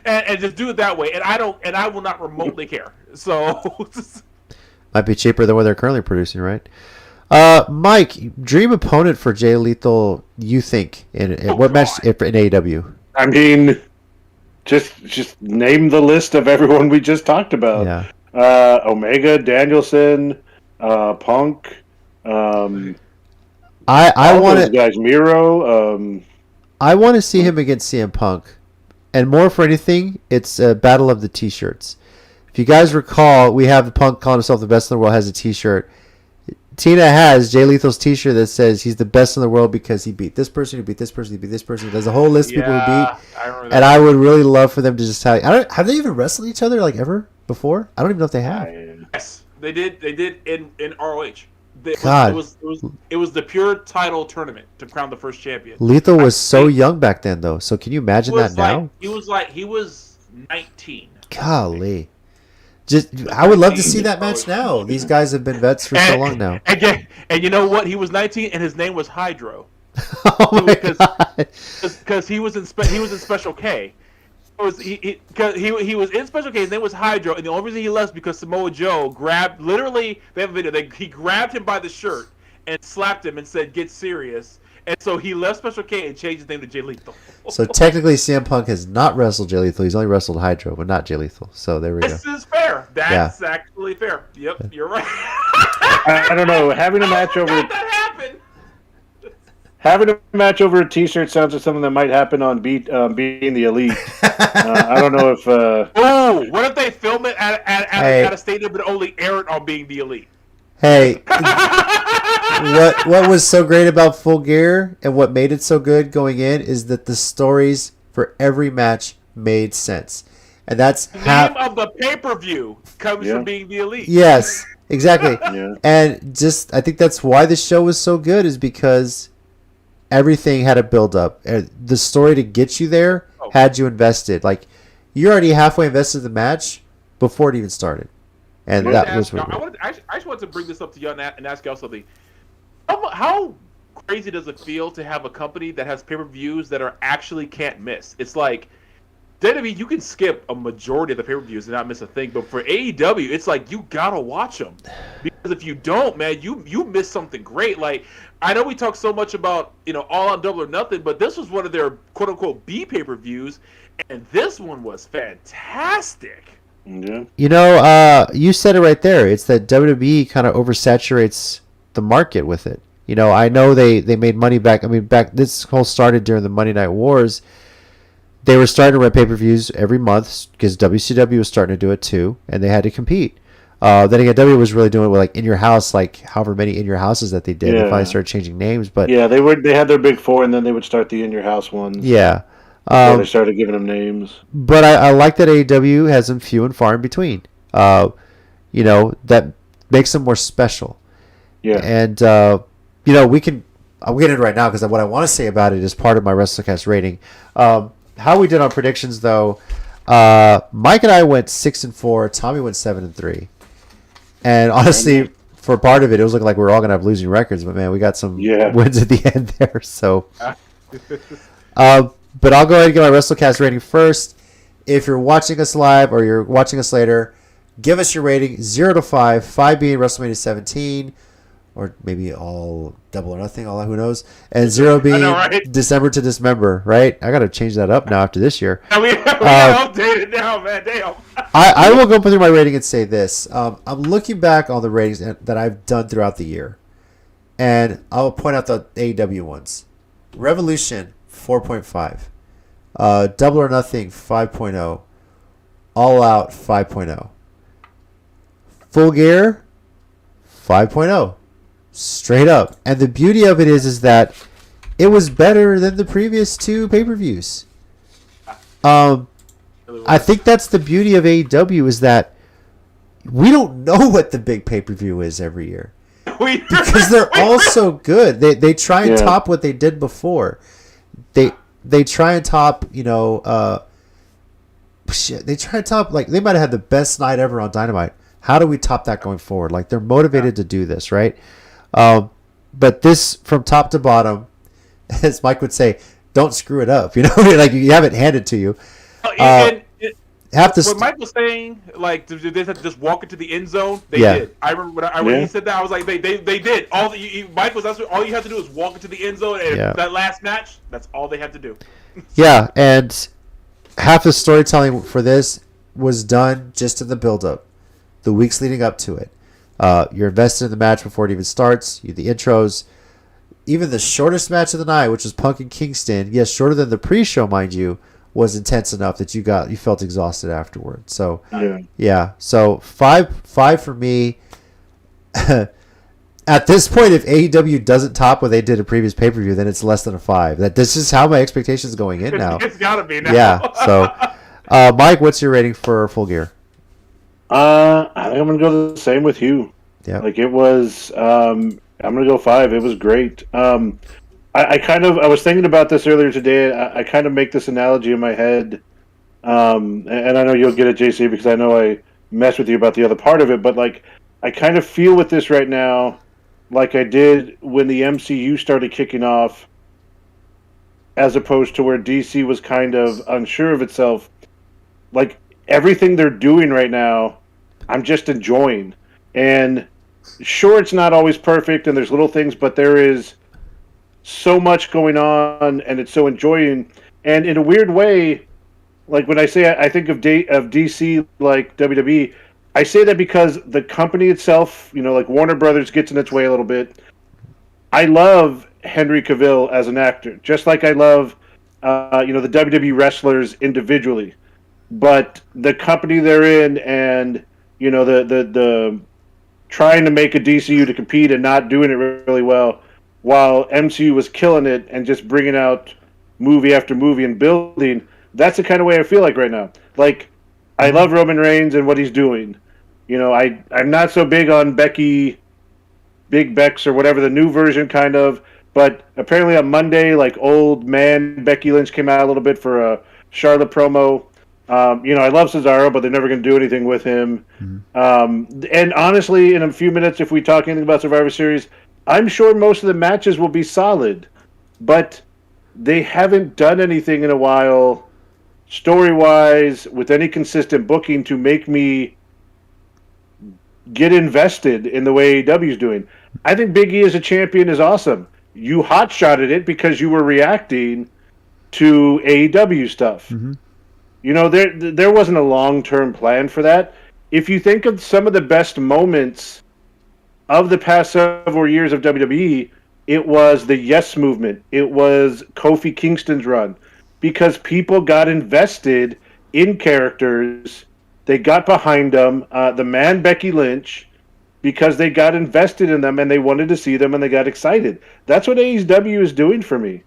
and just do it that way, and I will not remotely care. So might be cheaper than what they're currently producing, right? Mike, dream opponent for Jay Lethal, you think in what match in AEW? I mean, just name the list of everyone we just talked about. Yeah. Omega, Danielson, Punk. I want guys, Miro. I want to see him against CM Punk, and more for anything, it's a battle of the T-shirts. If you guys recall, we have Punk calling himself the best in the world has a T-shirt. Tina has Jay Lethal's T-shirt that says he's the best in the world because he beat this person, he beat this person, he beat this person. There's a whole list of people who beat, and I would really love for them to just tell you. Have they even wrestled each other like ever before? I don't even know if they have. Yes, they did. They did in ROH. God. It was the pure title tournament to crown the first champion. Lethal was so young back then, though. So can you imagine that now? He was 19. Golly. I would love to see that match now. These guys have been vets for so long now. And you know what? He was 19, and his name was Hydro. Oh my God! Because he was in Special K. He was in Special K. His name was Hydro, and the only reason he left because Samoa Joe grabbed. Literally, they have a video. He grabbed him by the shirt and slapped him and said, "Get serious." And so he left Special K and changed his name to Jay Lethal. So technically, CM Punk has not wrestled Jay Lethal. He's only wrestled Hydro, but not Jay Lethal. So there we go. This is fair. That's actually fair. Yep, you're right. I don't know. Having a match over that happened. Having a match over a T-shirt sounds like something that might happen on Being the Elite. I don't know if. What if they film it at a stadium but only air it on Being the Elite? Hey, what was so great about Full Gear and what made it so good going in is that the stories for every match made sense, and that's the name of the pay-per-view comes from Being the Elite. Yes, exactly. And just I think that's why the show was so good is because everything had a build-up. The story to get you there had you invested. Like you're already halfway invested in the match before it even started. And that was what I just wanted to bring this up to you and ask y'all something. How crazy does it feel to have a company that has pay-per-views that are actually can't miss? It's like WWE, you can skip a majority of the pay-per-views and not miss a thing, but for AEW, it's like you gotta watch them because if you don't, man, you miss something great. Like I know we talk so much about All Out Double or Nothing, but this was one of their quote-unquote B pay-per-views, and this one was fantastic. Yeah. You said it right there. It's that WWE kind of oversaturates the market with it. I know they made money back. I mean, this whole started during the Monday Night Wars. They were starting to run pay-per-views every month because WCW was starting to do it too, and they had to compete. Then again, WWE was really doing it with like In Your House, like however many In Your Houses that they did. They finally started changing names, but they had their big four, and then they would start the In Your House ones. Yeah. They started giving them names. But I like that AEW has them few and far in between. That makes them more special. Yeah. And, I'll get into it right now because what I want to say about it is part of my WrestleCast rating. How we did on predictions, though, Mike and I went 6-4. Tommy went 7-3. And honestly, for part of it, it was looking like we were all going to have losing records. But, man, we got some wins at the end there. So, but I'll go ahead and get my WrestleCast rating first. If you're watching us live or you're watching us later, give us your rating 0 to 5. 5 being WrestleMania 17, or maybe all Double or Nothing, all who knows, and 0 being December to Dismember. Right? I got to change that up now after this year. We got updated now, man. Damn. I will go through my rating and say this. I'm looking back on the ratings that I've done throughout the year, and I'll point out the AEW ones. Revolution 4.5. Double or Nothing 5.0. All Out 5.0. Full Gear 5.0. Straight up. And the beauty of it is that it was better than the previous two pay-per-views. I think that's the beauty of AEW is that we don't know what the big pay-per-view is every year. Because they're all so good. They try and top what they did before. They try and top, they try and top, like, they might have had the best night ever on Dynamite. How do we top that going forward? Like, they're motivated to do this, right? But this, from top to bottom, as Mike would say, don't screw it up. Like, you have it handed to you. What Mike was saying, like, did they have to just walk into the end zone? They did. I remember when he said that, I was like, they did. Mike was, that's all you have to do is walk into the end zone, and that last match, that's all they had to do. Yeah, and half the storytelling for this was done just in the build-up, the weeks leading up to it. You're invested in the match before it even starts. The intros, even the shortest match of the night, which was Punk and Kingston, yes, shorter than the pre-show, mind you, was intense enough that you felt exhausted afterward. So so five for me. At this point, if AEW doesn't top what they did a previous pay-per-view, then it's less than a 5. This is how my expectations going in now. It's gotta be now. Yeah. So, Mike, what's your rating for Full Gear? I think I'm gonna go the same with you. Yeah. Like, it was. I'm gonna go 5. It was great. I was thinking about this earlier today. I kind of make this analogy in my head, and I know you'll get it, JC, because I know I messed with you about the other part of it. But, like, I kind of feel with this right now, like I did when the MCU started kicking off, as opposed to where DC was kind of unsure of itself. Like, everything they're doing right now, I'm just enjoying. And sure, it's not always perfect, and there's little things, but there is so much going on, and it's so enjoying. And in a weird way, like, when I say I think of DC like WWE, I say that because the company itself, like Warner Brothers, gets in its way a little bit. I love Henry Cavill as an actor, just like I love, the WWE wrestlers individually. But the company they're in, and the trying to make a DCU to compete and not doing it really well, while MCU was killing it and just bringing out movie after movie and building. That's the kind of way I feel like right now. Like, I love Roman Reigns and what he's doing. I'm not so big on Big Bex or whatever, the new version kind of. But apparently on Monday, like, old man Becky Lynch came out a little bit for a Charlotte promo. I love Cesaro, but they're never going to do anything with him. Mm-hmm. And honestly, in a few minutes, if we talk anything about Survivor Series, I'm sure most of the matches will be solid. But they haven't done anything in a while, story-wise, with any consistent booking to make me get invested in the way AEW is doing. I think Big E as a champion is awesome. You hot-shotted it because you were reacting to AEW stuff. Mm-hmm. There wasn't a long-term plan for that. If you think of some of the best moments of the past several years of WWE, it was the Yes Movement. It was Kofi Kingston's run. Because people got invested in characters. They got behind them. The man Becky Lynch, because they got invested in them and they wanted to see them and they got excited. That's what AEW is doing for me.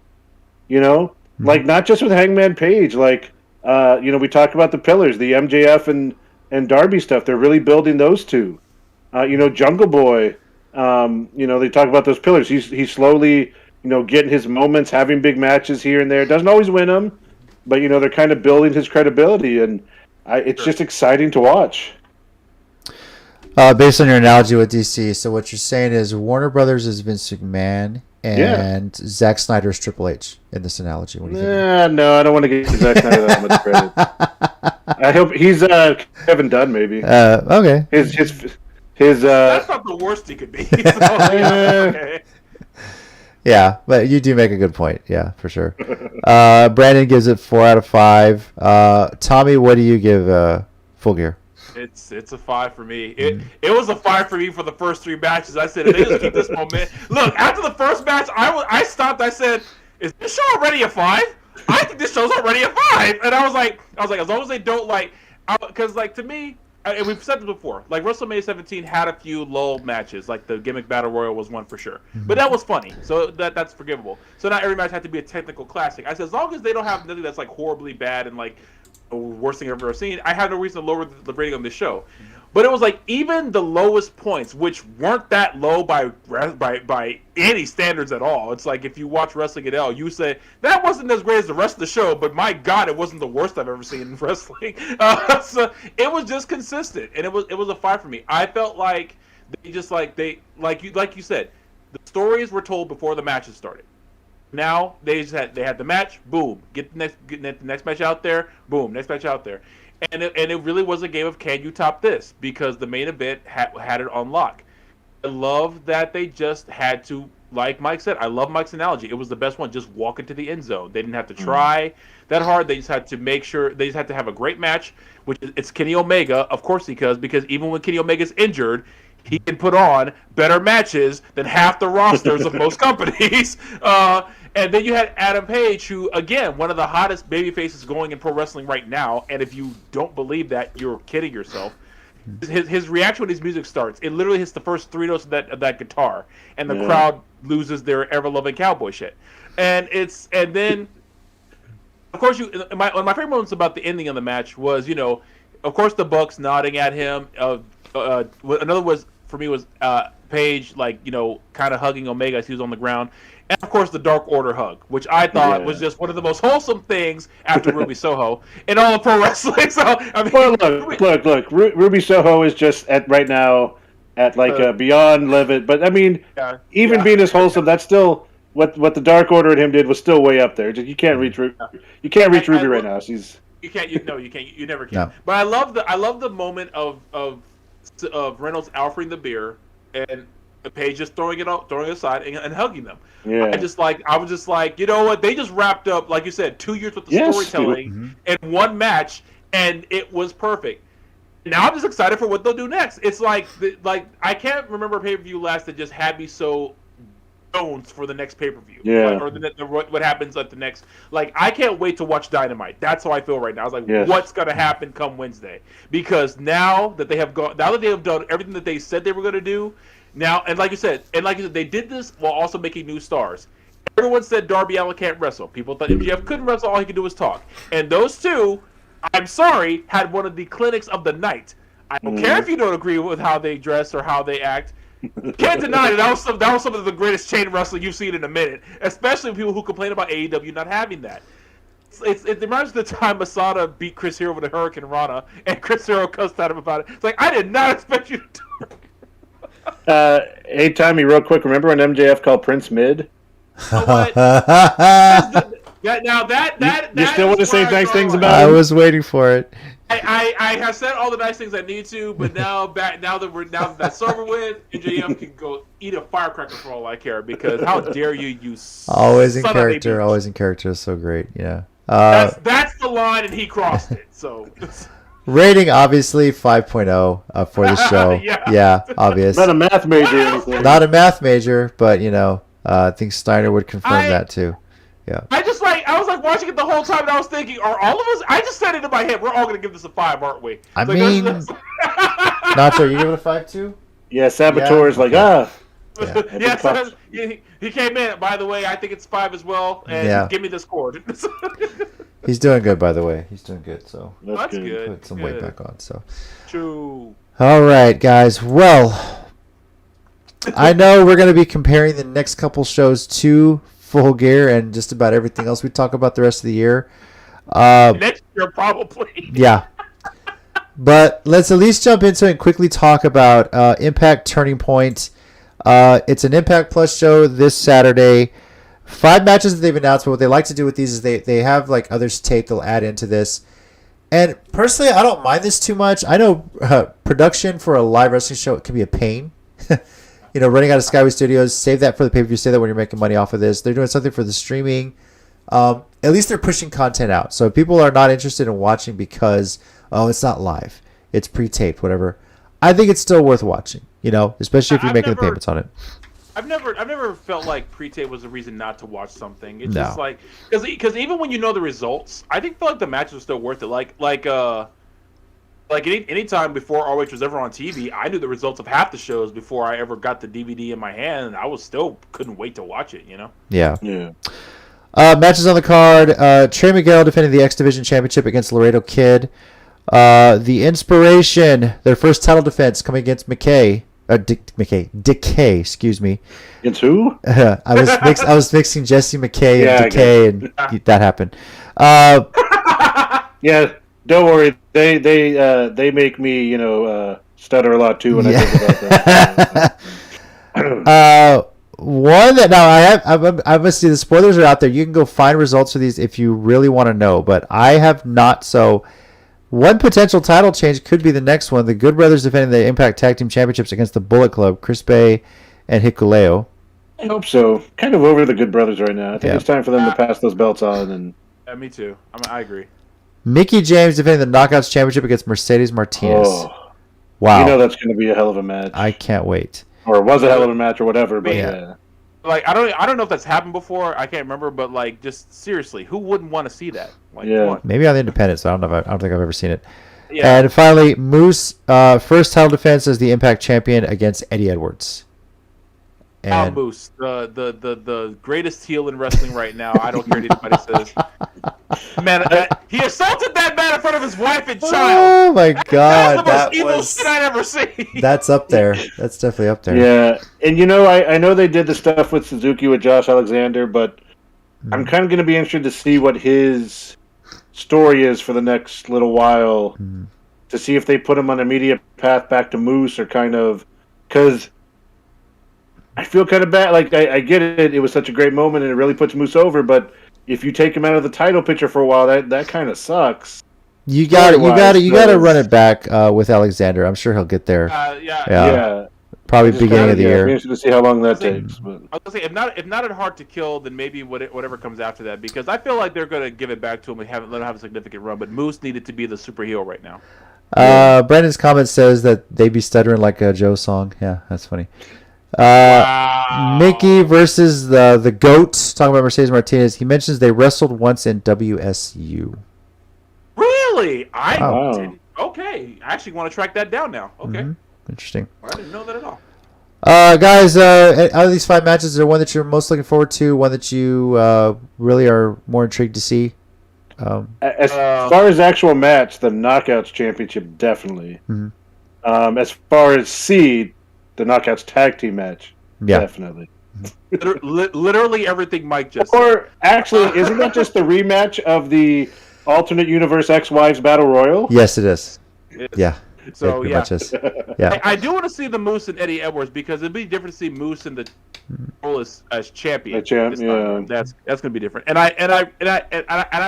Mm-hmm. Like, not just with Hangman Page. Like, we talked about the pillars, the MJF and Darby stuff. They're really building those two. Jungle Boy, they talk about those pillars. He's slowly, getting his moments, having big matches here and there. Doesn't always win them, but, they're kind of building his credibility, and it's just exciting to watch. Based on your analogy with DC, so what you're saying is Warner Brothers is Vince McMahon and Zack Snyder's Triple H in this analogy. What do you think? No, I don't want to give Zack Snyder that much credit. I hope he's Kevin Dunn, maybe. Okay. His that's not the worst he could be. So, okay. Yeah, but you do make a good point. Yeah, for sure. Brandon gives it 4 out of 5. Tommy, what do you give Full Gear? It's a 5 for me. It was a 5 for me for the first 3 matches. I said, if they just keep this moment. Look, after the first match, I stopped. I said, is this show already a 5? I think this show's already a 5. And I was like, as long as they don't because to me, and we've said this before, like WrestleMania 17 had a few lull matches, like the gimmick battle royal was one for sure, but that was funny, so that's forgivable. So not every match had to be a technical classic. I said as long as they don't have nothing that's like horribly bad and like the worst thing I've ever seen, I have no reason to lower the rating on this show. But it was like even the lowest points, which weren't that low by any standards at all. It's like if you watch Wrestling at L, you say that wasn't as great as the rest of the show, but my God, it wasn't the worst I've ever seen in wrestling. So it was just consistent, and it was a 5 for me. I felt like like you said, the stories were told before the matches started. Now they had the match, boom, get the next match out there, boom, next match out there. And it really was a game of can you top this, because the main event had it on lock. I love that they just had to, like Mike said, I love Mike's analogy. It was the best one, just walk into the end zone. They didn't have to try that hard. They just had to make sure, they just had to have a great match, which it's Kenny Omega, of course because even when Kenny Omega's injured, he can put on better matches than half the rosters of most companies. And then you had Adam Page, who, again, one of the hottest baby faces going in pro wrestling right now. And if you don't believe that, you're kidding yourself. His reaction when his music starts, it literally hits the first 3 notes of that guitar, and the crowd loses their ever-loving cowboy shit. And then, of course, one of my favorite moments about the ending of the match was, of course, the Bucks nodding at him. Another was, for me, was Page, kind of hugging Omega as he was on the ground. And, of course, the Dark Order hug, which I thought was just one of the most wholesome things after Ruby Soho in all of pro wrestling. So, I mean, well, look. Ruby Soho is just right now at beyond livid. But I mean, even being as wholesome, that's still what the Dark Order and him did was still way up there. You can't reach Ruby. You can't reach Ruby right now. She's you can't. You can't. You never can. No. But I love the moment of Reynolds offering the beer and Page just throwing it aside and hugging them. Yeah. I was just like, you know what? They just wrapped up, like you said, 2 years worth of storytelling in one match, and it was perfect. Now I'm just excited for what they'll do next. It's like I can't remember a pay-per-view last that just had me so bones for the next pay-per-view. Yeah. Or what happens at the next. I can't wait to watch Dynamite. That's how I feel right now. I was like, what's going to happen come Wednesday? Because now that they have done everything that they said they were going to do. Now, and like you said, they did this while also making new stars. Everyone said Darby Allin can't wrestle. People thought MJF couldn't wrestle. All he could do was talk. And those two, I'm sorry, had one of the clinics of the night. I don't care if you don't agree with how they dress or how they act. You can't deny that was some of the greatest chain wrestling you've seen in a minute. Especially people who complain about AEW not having that. It reminds me of the time Masada beat Chris Hero with a Hurricane Rana, and Chris Hero cussed at him about it. It's like, I did not expect you to talk. Hey, Tommy, real quick. Remember when MJF called Prince mid? Now that you still want to say nice things about I him? was waiting for it. I have said all the nice things I need to, but now that that's over with, MJF can go eat a firecracker for all I care. Because how dare you always in character, always in character is so great. Yeah, that's the line, and he crossed it. So. Rating obviously 5.0 for the show. Yeah, obvious. Not a math major or anything. Not a math major, but I think Steiner would confirm that too. Yeah. I was watching it the whole time, and I was thinking, are all of us? I just said it in my head. We're all going to give this a 5, aren't we? I mean, Nacho, you give it a 5 too? Yeah, Saboteur is Yeah. He came in. By the way, I think it's 5 as well. And give me this cord. He's doing good, by the way. He's doing good. So that's good. Put some weight back on. So. True. All right, guys. Well, I know we're going to be comparing the next couple shows to Full Gear and just about everything else we talk about the rest of the year. Next year, probably. Yeah. But let's at least jump into it and quickly talk about Impact Turning Point. It's an Impact Plus show this Saturday. 5 matches that they've announced, but what they like to do with these is they have others taped they'll add into this. And personally, I don't mind this too much. I know production for a live wrestling show can be a pain. Running out of Skyway Studios, save that for the pay-per-view, save that when you're making money off of this. They're doing something for the streaming. At least they're pushing content out. So if people are not interested in watching because, it's not live, it's pre-taped, whatever, I think it's still worth watching, especially if you're making the payments on it. I've never felt like pre-tape was a reason not to watch something. It's No. just like because even when you know the results, I feel like the matches are still worth it. Like any time before ROH was ever on TV, I knew the results of half the shows before I ever got the DVD in my hand, and I couldn't wait to watch it. Yeah. Yeah. Matches on the card. Trey Miguel defending the X Division Championship against Laredo Kid. The Inspiration, their first title defense coming against Decay, excuse me. Against who? I was mixing Jesse McKay and Decay, and that happened. Yeah, don't worry. They make me, stutter a lot too when I think about that. One that now I must see the spoilers are out there. You can go find results for these if you really want to know, but I have not. So one potential title change could be the next one. The Good Brothers defending the Impact Tag Team Championships against the Bullet Club, Chris Bay and Hikuleo. I hope so. Kind of over the Good Brothers right now. I think it's time for them to pass those belts on. And Yeah, me too. I agree. Mickey James defending the Knockouts Championship against Mercedes Martinez. Wow. That's going to be a hell of a match. I can't wait. Or it was a hell of a match or whatever, but Yeah. Like I don't know if that's happened before. I can't remember, but like just seriously, who wouldn't want to see that? Like, Yeah. come on. Maybe on the Independents. I don't know. I don't think I've ever seen it. Yeah. And finally, Moose first title defense as the Impact Champion against Eddie Edwards. Al And Moose, the greatest heel in wrestling right now. I don't care what anybody says. Man, he assaulted that man in front of his wife and child. oh my God, That was the most evil shit I'd ever seen. that's up there. That's definitely up there. Yeah, and I know they did the stuff with Suzuki with Josh Alexander, but I'm kind of going to be interested to see what his story is for the next little while, to see if they put him on an immediate path back to Moose or kind of, because I feel kind of bad. Like I get it; it was such a great moment and it really puts Moose over. But if you take him out of the title picture for a while, that kind of sucks. You got to run it back with Alexander. I'm sure he'll get there. Yeah. Probably beginning of the year. Interested to see how long that takes. But I was gonna say, if not at Hard to Kill, then maybe whatever comes after that, because I feel like they're gonna give it back to him and let him have a significant run. But Moose needed to be the superhero right now. Brandon's comment says that they be stuttering like a Joe song. Yeah, that's funny. Wow. Mickey versus the GOAT. Talking about Mercedes Martinez. He mentions they wrestled once in WSU. Really? Wow. Didn't. Okay, I actually want to track that down now. Okay, Interesting. I didn't know that at all. Guys, out of these 5 matches, is there one that you're most looking forward to? One that you really are more intrigued to see? as far as actual match, the Knockouts Championship definitely. As far as seed, the Knockouts Tag Team match, definitely. Literally everything Mike just said. Or actually, isn't that just the rematch of the alternate universe ex-wives battle royal? Yes, it is. Yeah. So It pretty yeah, much is. Yeah. I do want to see the Moose and Eddie Edwards, because it'd be different to see Moose in the role as champion. The champ, this time. That's gonna be different. And I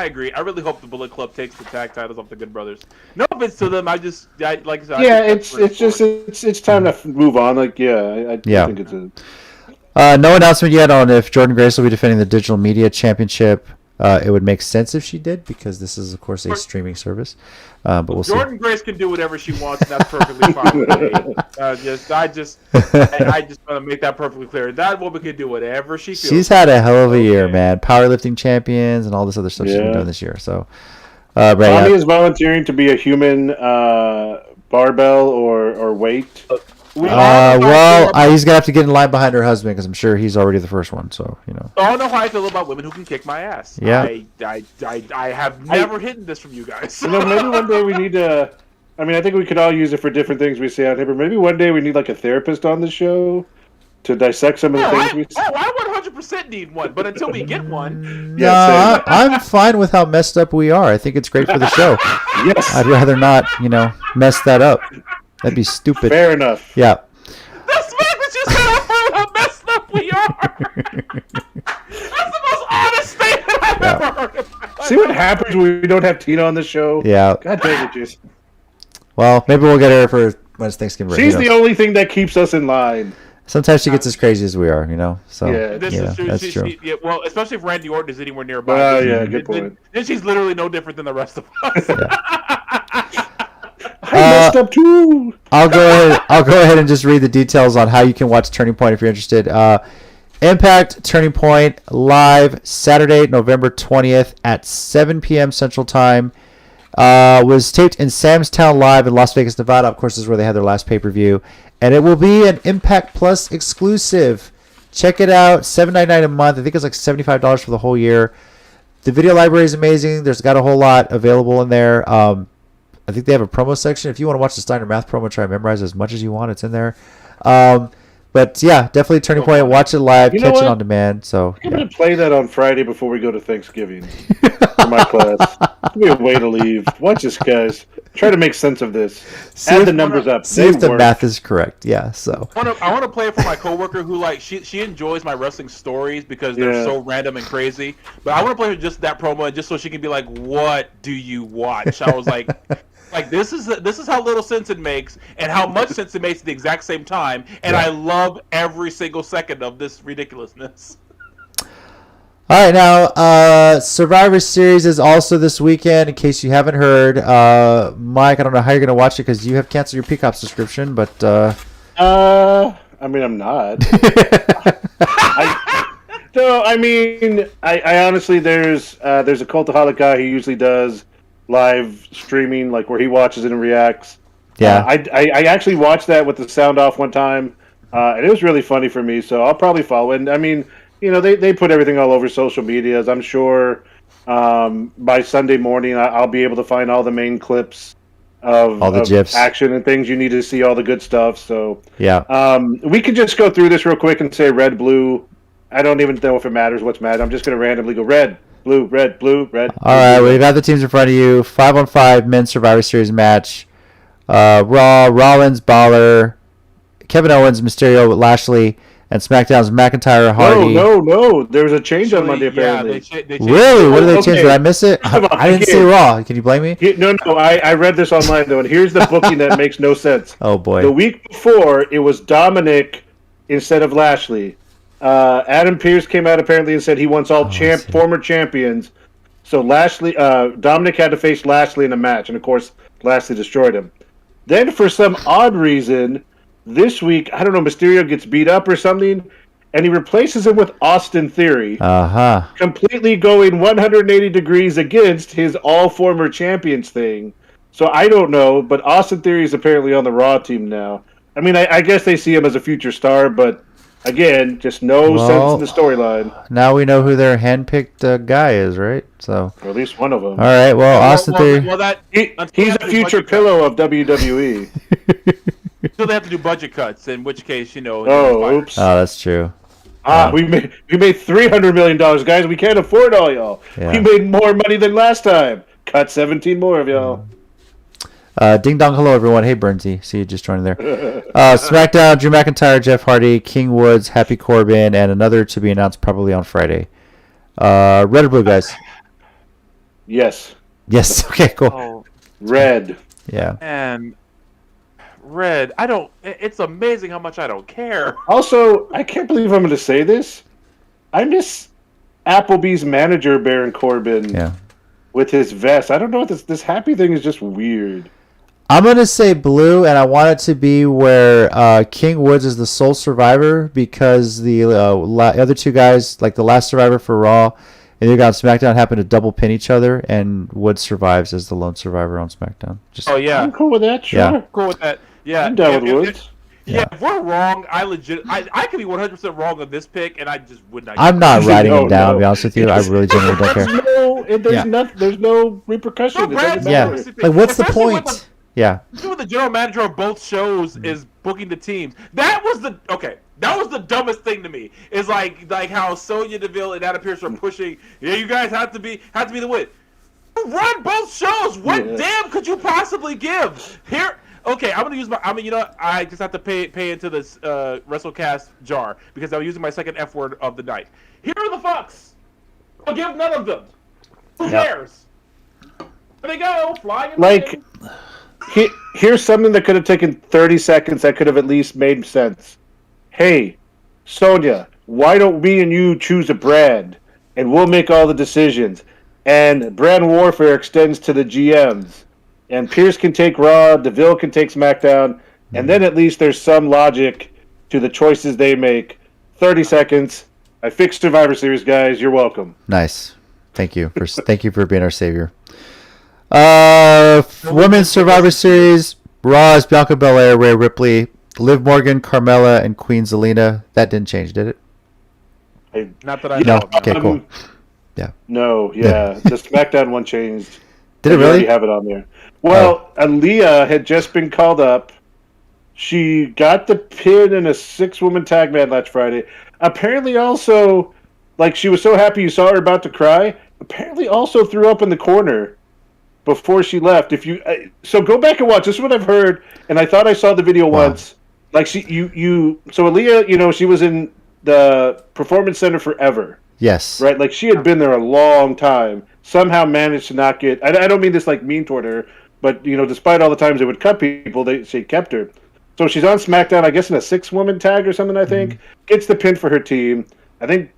agree. I really hope the Bullet Club takes the tag titles off the Good Brothers. No offense to them. Like I said, Yeah, it's time to move on. Like, I think it's a. No announcement yet on if Jordan Grace will be defending the Digital Media Championship. It would make sense if she did, because this is, of course, a streaming service. But we'll see. Jordan Grace can do whatever she wants, and that's perfectly fine with me. I just want to make that perfectly clear. That woman can do whatever she feels. She's had a hell of a year, man. Powerlifting champions and all this other stuff she's been doing this year. So, Tommy is volunteering to be a human barbell or weight. He's gonna have to get in line behind her husband, because I'm sure he's already the first one. So I don't know how I feel about women who can kick my ass. Yeah. I have never hidden this from you guys. Maybe one day we need to. I mean, I think we could all use it for different things we say out here, but maybe one day we need like a therapist on the show to dissect some of the things we say. I 100% need one, but until we get one, I'm fine with how messed up we are. I think it's great for the show. Yes, I'd rather not, mess that up. That'd be stupid. Fair enough. Yeah. that's what you said. How messed up we are. That's the most honest statement I've ever heard. See what happens when we don't have Tina on the show? Yeah. God dang it, Jason. Well, maybe we'll get her for when it's Thanksgiving break. She's the only thing that keeps us in line. Sometimes she gets as crazy as we are, So This is true. that's true. Well, especially if Randy Orton is anywhere nearby. Oh, yeah, good point. Then she's literally no different than the rest of us. messed up too. I'll go ahead and just read the details on how you can watch Turning Point if you're interested. Impact Turning Point live Saturday, November 20th at 7 p.m. Central Time. Was taped in Sam's Town Live in Las Vegas, Nevada. Of course, this is where they had their last pay-per-view. And it will be an Impact Plus exclusive. Check it out. $7.99 a month. I think it's like $75 for the whole year. The video library is amazing. There's got a whole lot available in there. I think they have a promo section. If you want to watch the Steiner Math promo, try to memorize as much as you want. It's in there. But yeah, definitely Turning Point. Watch it live, catch it on demand. So I'm going to play that on Friday before we go to Thanksgiving for my class. Give me a way to leave. Watch this, guys. Try to make sense of this. Add the numbers up. See if the math is correct. Yeah. So I want to play it for my coworker who she enjoys my wrestling stories because they're so random and crazy. But I want to play her just that promo just so she can be like, "What do you watch?" I was like. Like this is how little sense it makes, and how much sense it makes at the exact same time, and I love every single second of this ridiculousness. All right, now Survivor Series is also this weekend. In case you haven't heard, Mike, I don't know how you're gonna watch it because you have canceled your Peacock subscription, but I mean, I'm not. I honestly, there's a Cultaholic guy who usually does live streaming, like where he watches it and reacts. Yeah. I actually watched that with the sound off one time, and it was really funny for me, so I'll probably follow. And I mean, they put everything all over social medias. I'm sure by Sunday morning I'll be able to find all the main clips of all the GIFs, action and things you need to see, all the good stuff. So yeah, we could just go through this real quick and say red, blue. I don't even know if it matters what's mad. I'm just going to randomly go red, blue, red, blue, red. All right, we got the teams in front of you. 5-on-5 men's Survivor Series match. Raw, Rollins, Balor, Kevin Owens, Mysterio, Lashley, and SmackDown's McIntyre, Hardy. No. There was a change on Monday, apparently. They really? What did they change? Did I miss it? I didn't see Raw. Can you blame me? No. I read this online, though, and here's the booking that makes no sense. Oh, boy. The week before, it was Dominic instead of Lashley. Adam Pearce came out apparently and said he wants all former champions. So Dominic had to face Lashley in a match, and of course Lashley destroyed him. Then for some odd reason, this week, I don't know, Mysterio gets beat up or something, and he replaces him with Austin Theory. Completely going 180 degrees against his all former champions thing. So I don't know, but Austin Theory is apparently on the Raw team now. I mean, I guess they see him as a future star, but again, just no sense in the storyline. Now we know who their handpicked guy is, right? So, or at least one of them. All right. Well, Austin Theory. He's the future pillow of WWE. So they have to do budget cuts, in which case, oops. Oh, that's true. We made $300 million, guys. We can't afford all y'all. Yeah. We made more money than last time. Cut 17 more of y'all. Ding dong, hello everyone. Hey Bernsey, see you just joining there. SmackDown: Drew McIntyre, Jeff Hardy, King Woods, Happy Corbin, and another to be announced probably on Friday. Red or blue, guys? Yes. Okay, cool. Oh, red. Yeah. And red. It's amazing how much I don't care. Also, I can't believe I'm going to say this. I miss Applebee's manager Baron Corbin. Yeah. With his vest. I don't know, this happy thing is just weird. I'm going to say blue, and I want it to be where King Woods is the sole survivor because the other two guys, like the last survivor for Raw and the other guy on SmackDown, happen to double pin each other, and Woods survives as the lone survivor on SmackDown. I'm cool with that, sure. Yeah. Cool with that. Yeah. I'm down with Woods. Yeah, if we're wrong, I could be 100% wrong on this pick, and I just would not. I'm not writing him down, to be honest with you. I really genuinely don't care. There's no reprepercussion. Like, what's the point? The general manager of both shows is booking the teams. That was the dumbest thing to me. Is like how Sonya Deville and Adam Pearce are pushing. Yeah, you guys have to be the win. Run both shows. What damn could you possibly give here? Okay, I'm gonna use I just have to pay into this WrestleCast jar because I'm using my second F word of the night. Here are the fucks. I'll give none of them. Who cares? There they go, flying. Here's something that could have taken 30 seconds that could have at least made sense. Hey, Sonya, why don't we and you choose a brand, and we'll make all the decisions. And brand warfare extends to the GMs. and Pierce can take Raw, DeVille can take SmackDown, and then at least there's some logic to the choices they make. 30 seconds. I fixed Survivor Series, guys. You're welcome. Nice. Thank you for being our savior. Women's Survivor Series. Raw is Bianca Belair, Rhea Ripley, Liv Morgan, Carmella, and Queen Zelina. That didn't change, did it? Not that I know. Okay, cool. Yeah. No, yeah. The SmackDown one changed. Did it You really? already have it on there. Well, Aaliyah had just been called up. She got the pin in a 6-woman tag match Friday. Apparently also, like, she was so happy you saw her about to cry. Apparently also threw up in the corner before she left. So go back and watch. This is what I've heard, and I thought I saw the video once. Like, so Aaliyah, she was in the Performance Center forever. Yes. Right? Like, she had been there a long time. Somehow managed to not get... I don't mean this, like, mean toward her, but, despite all the times they would cut people, she kept her. So she's on SmackDown, I guess in a 6-woman tag or something, I think. Gets the pin for her team. I think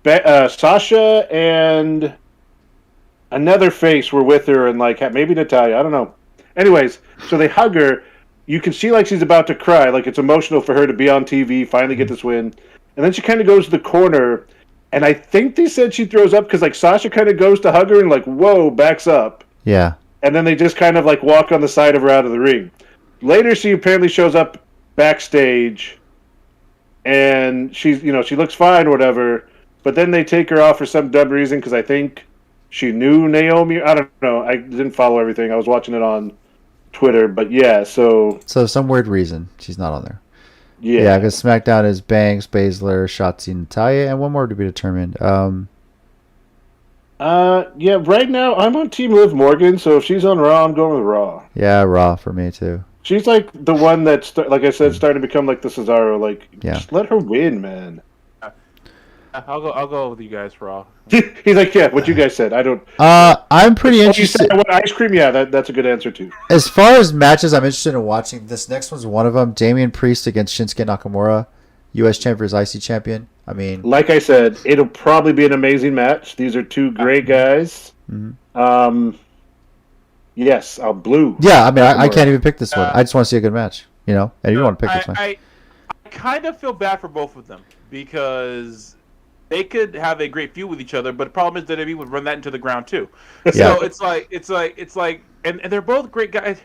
Sasha and another face were with her, and, like, maybe Natalya. I don't know. Anyways, so they hug her. You can see, like, she's about to cry. Like, it's emotional for her to be on TV, finally get this win. And then she kind of goes to the corner... And I think they said she throws up because, like, Sasha kind of goes to hug her and, like, whoa, backs up. Yeah. And then they just kind of, like, walk on the side of her out of the ring. Later, she apparently shows up backstage, and she's, she looks fine or whatever. But then they take her off for some dumb reason because I think she knew Naomi. I don't know. I didn't follow everything. I was watching it on Twitter. But, yeah, so some weird reason she's not on there. Yeah, because SmackDown is Banks, Baszler, Shotzi, Natalya, and one more to be determined. Right now I'm on Team Liv Morgan, so if she's on Raw, I'm going with Raw. Yeah, Raw for me too. She's like the one that's, like I said, starting to become like the Cesaro. Like, just let her win, man. I'll go with you guys, Raw. He's like, yeah, what you guys said. I don't. I'm pretty interested. You said, what, ice cream? Yeah, that's a good answer too. As far as matches, I'm interested in watching. This next one's one of them. Damian Priest against Shinsuke Nakamura, U.S. champion versus IC champion. I mean, like I said, it'll probably be an amazing match. These are two great guys. Mm-hmm. Yes, I'll blue. Yeah, I mean, I can't even pick this one. I just want to see a good match. And you want to pick this one. I kind of feel bad for both of them because they could have a great feud with each other, but the problem is that WWE would run that into the ground too. So it's like, and they're both great guys.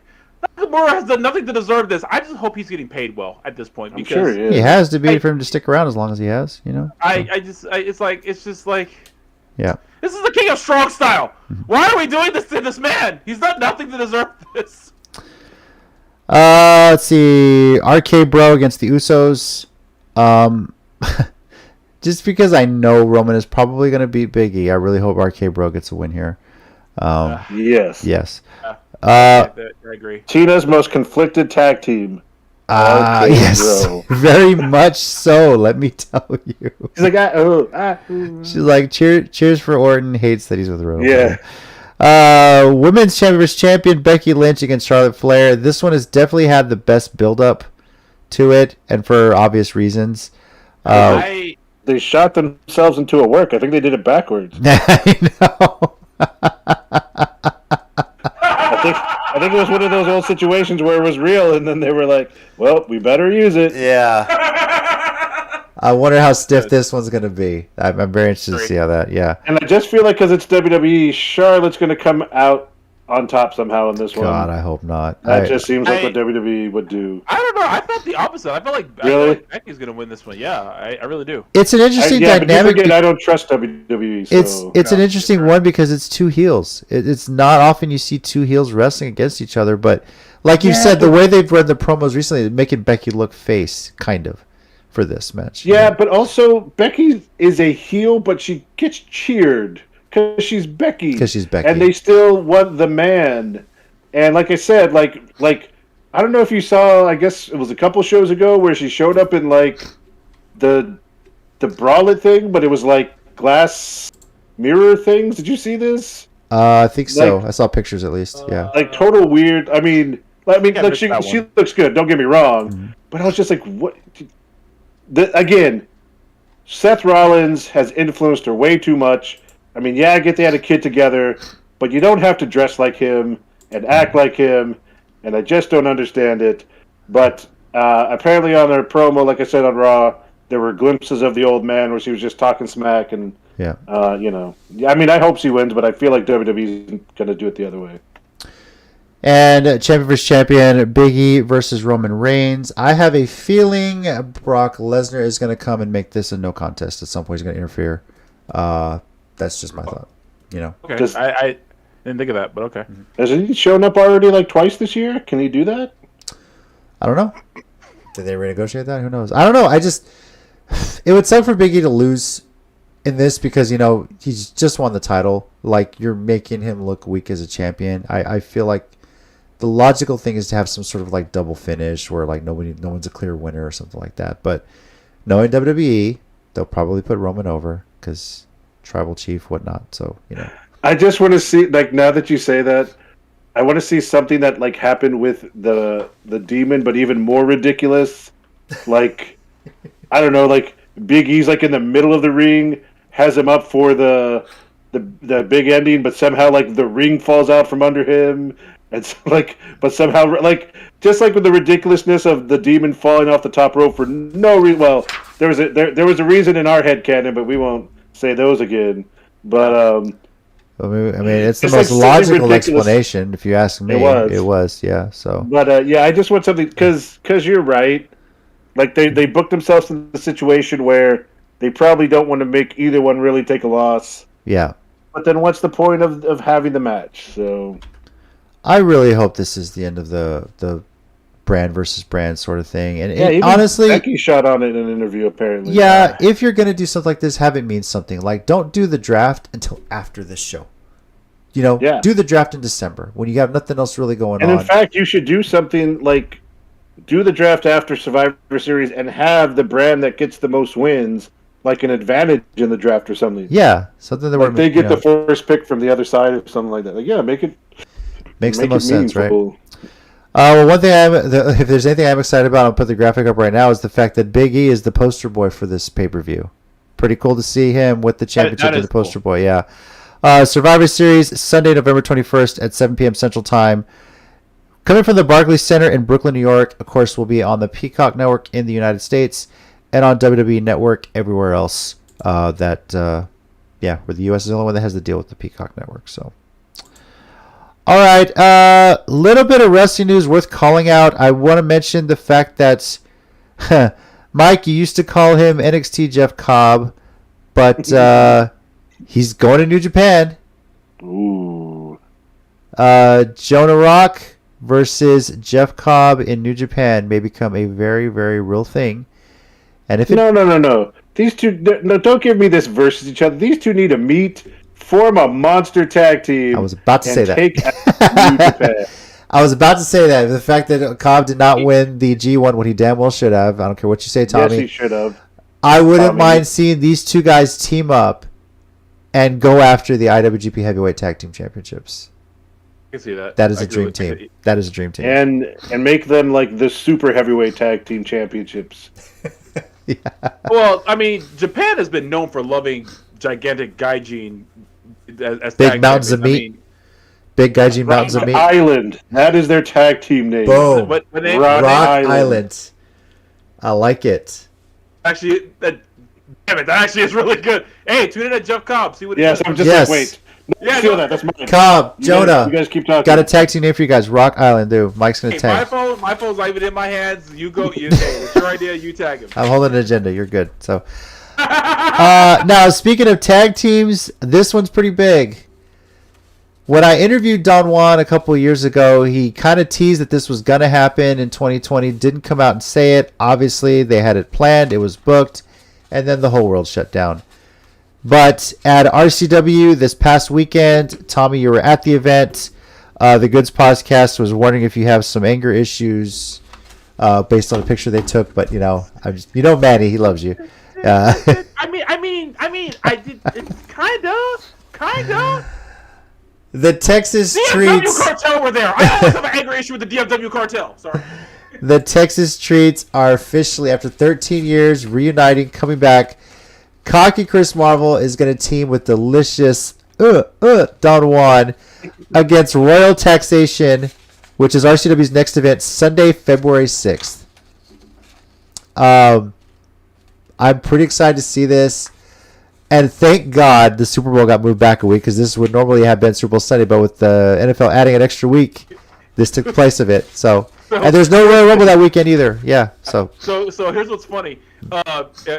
Nakamura has done nothing to deserve this. I just hope he's getting paid well at this point. Because I'm sure he has to be for him to stick around as long as he has. It's just like. Yeah. This is the king of strong style. Why are we doing this to this man? He's done nothing to deserve this. Let's see. RK Bro against the Usos. Just because I know Roman is probably going to beat Big E, I really hope RK Bro gets a win here. Yes. Yes. I agree. Tina's most conflicted tag team. Yes, very much so. Let me tell you. She's like, she's like, cheers for Orton. Hates that he's with Roman. Yeah. Women's champion versus champion Becky Lynch against Charlotte Flair. This one has definitely had the best build up to it, and for obvious reasons. They shot themselves into a work. I think they did it backwards. I know. I think it was one of those old situations where it was real, and then they were like, well, we better use it. Yeah. I wonder how stiff this one's going to be. I'm very interested to see how that, And I just feel like because it's WWE, Charlotte's going to come out on top somehow in this one. God, I hope not. That just seems like what WWE would do. I don't know. I felt the opposite. I felt like Becky's going to win this one. Yeah, I really do. It's an interesting dynamic. Again, I don't trust WWE. So. It's an interesting one because it's two heels. It's not often you see two heels wrestling against each other, but like you said, the way they've read the promos recently, making Becky look face, kind of, for this match. Yeah, but also Becky is a heel, but she gets cheered. Because she's Becky. And they still want the man. And like I said, like I don't know if you saw, I guess it was a couple shows ago where she showed up in like the bralette thing, but it was like glass mirror things. Did you see this? I think so. I saw pictures at least. Yeah. Like total weird. I mean, look, she looks good. Don't get me wrong. Mm-hmm. But I was just like, what? Again, Seth Rollins has influenced her way too much. I mean, I get they had a kid together, but you don't have to dress like him. and act like him, and I just don't understand it. But apparently on their promo, like I said on Raw, there were glimpses of the old man where she was just talking smack, and I mean, I hope she wins, but I feel like WWE isn't going to do it the other way. And champion versus champion, Big E versus Roman Reigns. I have a feeling Brock Lesnar is going to come and make this a no contest at some point. He's going to interfere. That's just my thought. Okay, I didn't think of that, but okay. Has he shown up already like twice this year? Can he do that? I don't know. Did they renegotiate that? Who knows? I don't know. It would suck for Big E to lose in this because, he's just won the title. Like, you're making him look weak as a champion. I feel like the logical thing is to have some sort of like double finish where like no one's a clear winner or something like that. But knowing WWE, they'll probably put Roman over because tribal chief, whatnot. So, I just want to see, like, now that you say that, I want to see something that like happened with the demon, but even more ridiculous. Like, I don't know, like Big E's like in the middle of the ring, has him up for the big ending, but somehow like the ring falls out from under him. It's like, but somehow, like, just like with the ridiculousness of the demon falling off the top rope for no reason. Well, there was a reason in our headcanon, but we won't say those again. But I mean, it's the It's most like logical ridiculous. explanation, if you ask me. It was, yeah. So, but I just want something because you're right. Like they booked themselves in the situation where they probably don't want to make either one really take a loss. yeah. But then what's the point of having the match? So. I really hope this is the end of the brand versus brand sort of thing. And Even honestly, Becky shot on it in an interview apparently. yeah, if you're going to do something like this, have it mean something. Like, don't do the draft until after this show. Do the draft in December when you have nothing else really going on. And in fact, you should do something like do the draft after Survivor Series and have the brand that gets the most wins like an advantage in the draft or something. Yeah, something that they get the first pick from the other side or something like that. Like, yeah, make the most sense, right? Well, one thing if there's anything I'm excited about, I'll put the graphic up right now, is the fact that Big E is the poster boy for this pay-per-view. Pretty cool to see him with the championship as the poster boy, yeah. Survivor Series, Sunday, November 21st at 7 p.m. Central Time. Coming from the Barclays Center in Brooklyn, New York, of course, will be on the Peacock Network in the United States and on WWE Network everywhere else. Where the U.S. is the only one that has the deal with the Peacock Network, so... All right, little bit of wrestling news worth calling out. I want to mention the fact that Mike, you used to call him NXT Jeff Cobb, but he's going to New Japan. Ooh. Jonah Rock versus Jeff Cobb in New Japan may become a very, very real thing. And if No. These two, no, don't give me this versus each other. These two need to meet. Form a monster tag team. I was about to say that. New Japan. I was about to say that. The fact that Cobb did not win the G1 when he damn well should have. I don't care what you say, Tommy. Yes, he should have. I wouldn't mind seeing these two guys team up and go after the IWGP Heavyweight Tag Team Championships. I can see that. That is a dream team. That is a dream team. And make them like the Super Heavyweight Tag Team Championships. Yeah. Well, I mean, Japan has been known for loving gigantic gaijin as big mountains of meat. Big gaijin mountains of meat. Island. That is their tag team name. Boom. Rock Island. I like it. Actually, damn it, that actually is really good. Hey, tune in at Jeff Cobb. See what he Yes, does. I'm just like, wait. Yeah, Steal that. That's mine. Cobb, Jonah. You guys keep talking. Got a tag team name for you guys. Rock Island, dude. Mike's going to tag. My phone's not even in my hands. You go. Hey, it's your idea. You tag him. I'm holding an agenda. You're good. So, now, speaking of tag teams, this one's pretty big. When I interviewed Don Juan a couple of years ago, he kind of teased that this was going to happen in 2020. Didn't come out and say it. Obviously, they had it planned. It was booked. And then the whole world shut down. But at RCW this past weekend, Tommy, you were at the event. The Goods Podcast was wondering if you have some anger issues based on the picture they took. But, Manny, he loves you. I mean, I did. It's kind of. The Texas DFW Treats. Cartel were there. I always have an anger issue with the DFW Cartel. Sorry. The Texas Treats are officially, after 13 years, reuniting, coming back. Cocky Chris Marvel is going to team with delicious Don Juan against Royal Taxation, which is RCW's next event, Sunday, February 6th. I'm pretty excited to see this. And thank God the Super Bowl got moved back a week, because this would normally have been Super Bowl Sunday, but with the NFL adding an extra week, this took place of it. So, and there's no Royal Rumble that weekend either. Yeah. So here's what's funny.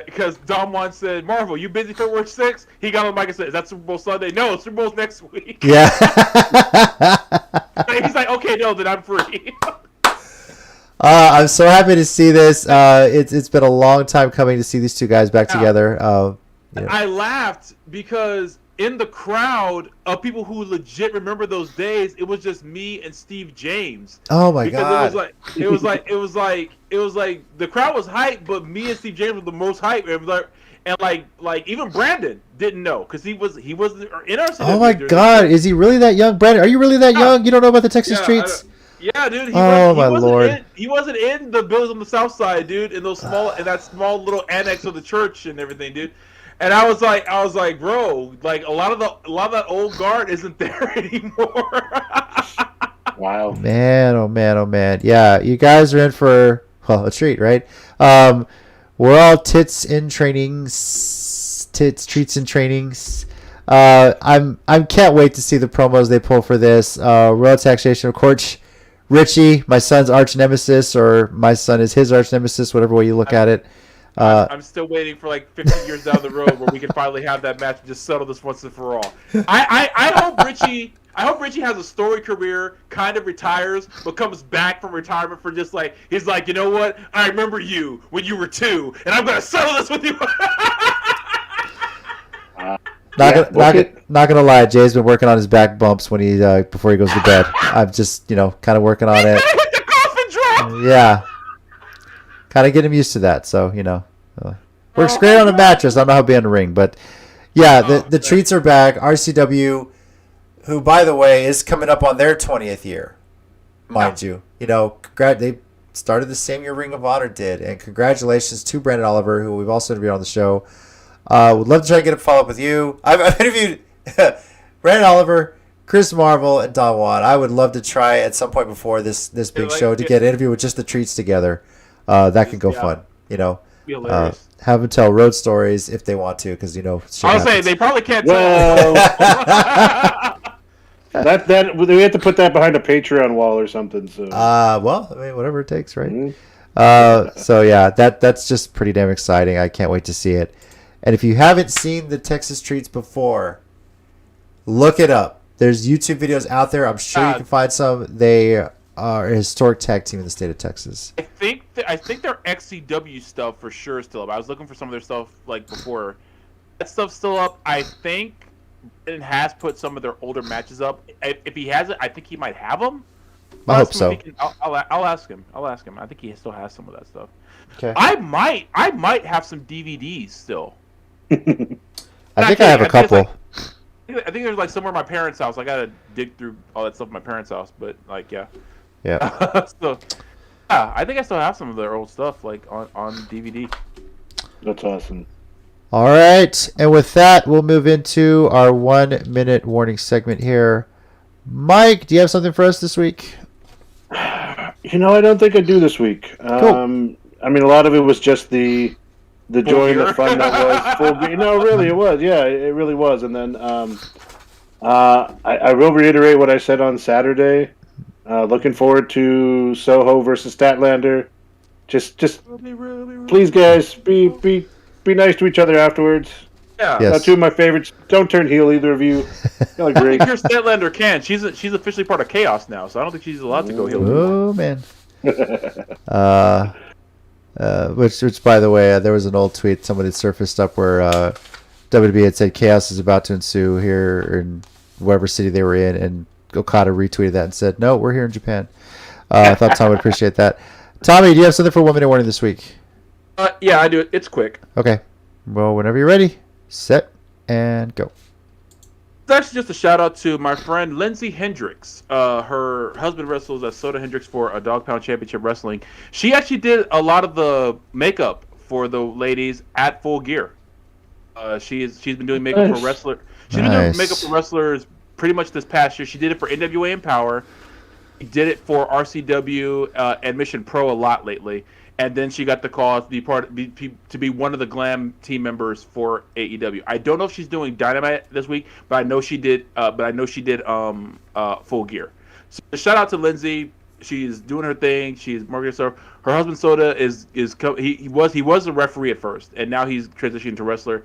Because Don Juan said, "Marvel, you busy February 6th?" He got on the mic and said, "Is that Super Bowl Sunday?" "No, Super Bowl's next week." Yeah. He's like, "Okay, no, then I'm free." I'm so happy to see this. It's been a long time coming to see these two guys back together. Yeah. I laughed because in the crowd of people who legit remember those days, it was just me and Steve James. Oh my God! God! It was like the crowd was hyped, but me and Steve James were the most hyped. It was like even Brandon didn't know because he was in our. Oh my God! Is he really that young, Brandon? Are you really that young? You don't know about the Texas streets? Yeah, dude. He wasn't in the buildings on the south side, dude. In that small little annex of the church and everything, dude. And I was like, bro, like a lot of that old guard isn't there anymore. Wow. Man, oh man, oh man. Yeah, you guys are in for a treat, right? We're all treats in trainings. I can't wait to see the promos they pull for this. Royal Taxation, of course. Richie, my son's arch nemesis, or my son is his arch nemesis, whatever way you look at it. I'm still waiting for like 50 years down the road where we can finally have that match and just settle this once and for all. I hope Richie has a story career, kind of retires, but comes back from retirement for just like, he's like, you know what? I remember you when you were 2, and I'm gonna settle this with you. Not gonna lie, Jay's been working on his back bumps when he before he goes to bed. I'm just kind of working on it. Hit the coffin drop. Yeah. Kind of get him used to that, so works great on a mattress. I don't know how to be on the ring, but yeah, the treats are back. RCW, who by the way is coming up on their 20th year, mind you. They started the same year Ring of Honor did, and congratulations to Brandon Oliver, who we've also interviewed on the show. Would love to try to get a follow up with you. I've interviewed Brandon Oliver, Chris Marvel, and Don Juan. I would love to try at some point before this big show to get an interview with just the treats together. That could go fun, have them tell road stories if they want to, because I'll say they probably can't tell. that we have to put that behind a Patreon wall or something. So whatever it takes, right? Mm-hmm. So yeah, that's just pretty damn exciting. I can't wait to see it. And if you haven't seen the Texas treats before, look it up. There's YouTube videos out there. I'm sure you can find some. They are a historic tag team in the state of Texas. I think their XCW stuff for sure is still up. I was looking for some of their stuff like before. That stuff's still up. I think Brandon has put some of their older matches up. If he has it, I think he might have them. I hope so. I'll ask him. I think he still has some of that stuff. Okay. I might have some DVDs still. I think I have a couple. I think there's like somewhere at my parents' house. I gotta dig through all that stuff at my parents' house, but like yeah. So yeah, I think I still have some of their old stuff like on DVD. That's awesome. All right, and with that, we'll move into our 1-minute warning segment here. Mike, do you have something for us this week? I don't think I do this week. Cool. I mean, a lot of it was just the joy and the fun that was Full Gear. No, really, it was. Yeah, it really was. And then I will reiterate what I said on Saturday. Looking forward to Soho versus Statlander. Just please, guys, be nice to each other afterwards. Yeah. Yes. Two of my favorites. Don't turn heel, either of you. Y'all are great. I think Statlander can. She's officially part of Chaos now, so I don't think she's allowed to go heel. Oh man. Which by the way, there was an old tweet somebody surfaced up where WWE had said chaos is about to ensue here in whatever city they were in, and Okada retweeted that and said, "No, we're here in Japan." I thought Tom would appreciate that. Tommy, do you have something for 1 minute warning this week? Yeah, I do. It's quick. Okay. Well, whenever you're ready, set and go. It's actually just a shout out to my friend Lindsey Hendrix. Her husband wrestles at Soda Hendrix for a Dog Pound Championship Wrestling. She actually did a lot of the makeup for the ladies at Full Gear. She's been doing makeup for wrestler. She's been doing makeup for wrestlers pretty much this past year. She did it for NWA Empower. She did it for RCW and Mission Pro a lot lately. And then she got the call to be one of the glam team members for AEW. I don't know if she's doing Dynamite this week, but I know she did. Full Gear. So shout out to Lindsey. She's doing her thing. She's marketing herself. Her husband Soda he was a referee at first, and now he's transitioning to wrestler.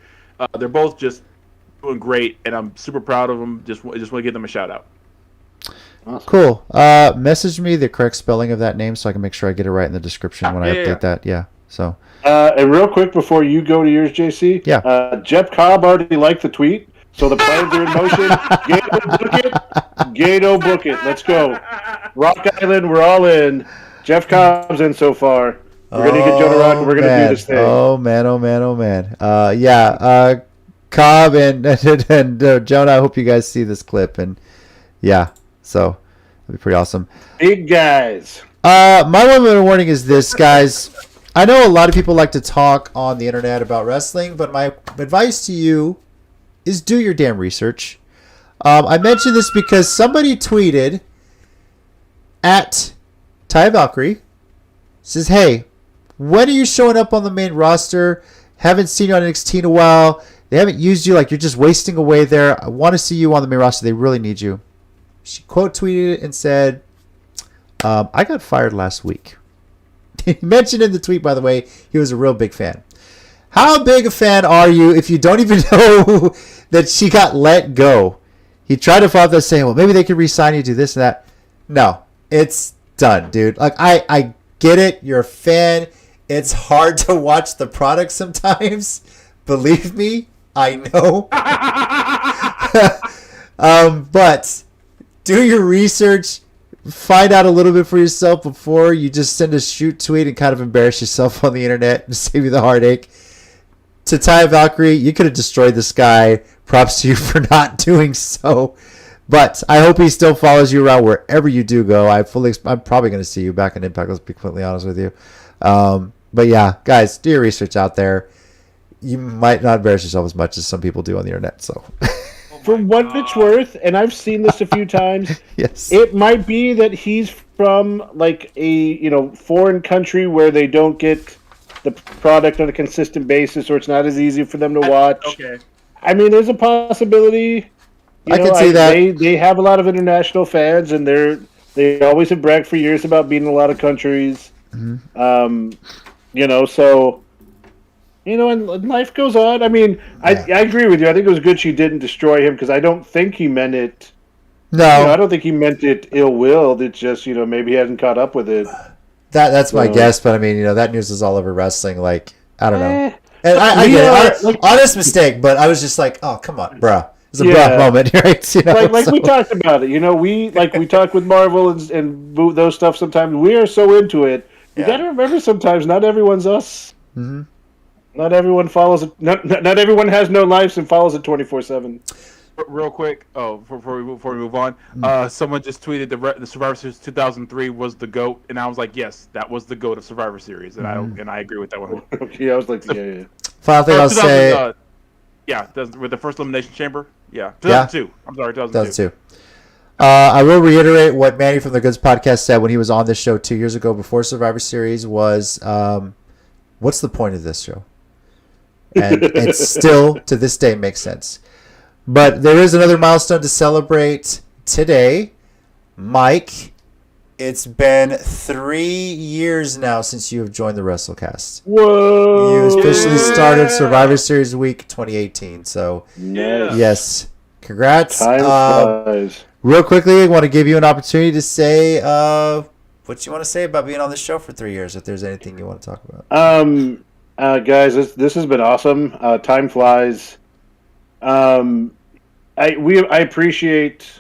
They're both just doing great, and I'm super proud of them. Just want to give them a shout out. Awesome. Cool. Message me the correct spelling of that name so I can make sure I get it right in the description when I update that. Yeah. So. And real quick before you go to yours, JC. Yeah. Jeff Cobb already liked the tweet, so the plans are in motion. Gato book it. Let's go. Rock Island, we're all in. Jeff Cobb's in so far. We're gonna get Jonah Rock. And we're gonna do this thing. Oh man. Yeah. Cobb and Jonah. I hope you guys see this clip and yeah. So that'd be pretty awesome. Big guys. My 1 minute warning is this, guys. I know a lot of people like to talk on the internet about wrestling, but my advice to you is do your damn research. I mentioned this because somebody tweeted at Ty Valkyrie, says, "Hey, when are you showing up on the main roster? Haven't seen you on NXT in a while. They haven't used you, like you're just wasting away there. I want to see you on the main roster. They really need you." She quote tweeted it and said, "I got fired last week." He mentioned in the tweet, by the way, he was a real big fan. How big a fan are you if you don't even know that she got let go? He tried to follow up that saying, well, maybe they could re-sign you, do this and that. No, it's done, dude. Like, I get it. You're a fan. It's hard to watch the product sometimes. Believe me, I know. But do your research. Find out a little bit for yourself before you just send a shoot tweet and kind of embarrass yourself on the internet and save you the heartache. To Ty Valkyrie, you could have destroyed this guy. Props to you for not doing so. But I hope he still follows you around wherever you do go. I'm probably going to see you back in Impact. Let's be completely honest with you. But yeah, guys, do your research out there. You might not embarrass yourself as much as some people do on the internet. So. For what it's worth, and I've seen this a few times, yes, it might be that he's from like a foreign country where they don't get the product on a consistent basis, or it's not as easy for them to watch. Okay. I mean, there's a possibility. I can see that they have a lot of international fans, and they always have bragged for years about being in a lot of countries. Mm-hmm. So. And life goes on. I mean, yeah. I agree with you. I think it was good she didn't destroy him because I don't think he meant it. No. I don't think he meant it ill-willed. It's just, maybe he hadn't caught up with it. That's my guess, but I mean, that news is all over wrestling. Like, I don't know. And I get it. Honest mistake, but I was just like, oh, come on, bruh. It's a bruh moment, right? We talked about it. We talk with Marvel and those stuff sometimes. We are so into it. You got to remember sometimes not everyone's us. Mm-hmm. Not everyone follows it. Not everyone has no lives and follows it 24/7. Real quick, before we move on, someone just tweeted the Survivor Series 2003 was the GOAT, and I was like, yes, that was the GOAT of Survivor Series, and I agree with that one. Yeah, I was like, yeah. Final thing I'll say, with the first Elimination Chamber, 2002. I'm sorry, 2002. I will reiterate what Manny from the Goods podcast said when he was on this show 2 years ago before Survivor Series was, what's the point of this show? And it still, to this day, makes sense. But there is another milestone to celebrate today. Mike, it's been 3 years now since you have joined the WrestleCast. Whoa! You officially started Survivor Series Week 2018. So, yes. Congrats. Time flies. Real quickly, I want to give you an opportunity to say what you want to say about being on the show for 3 years, if there's anything you want to talk about. Guys, this has been awesome. Time flies. I appreciate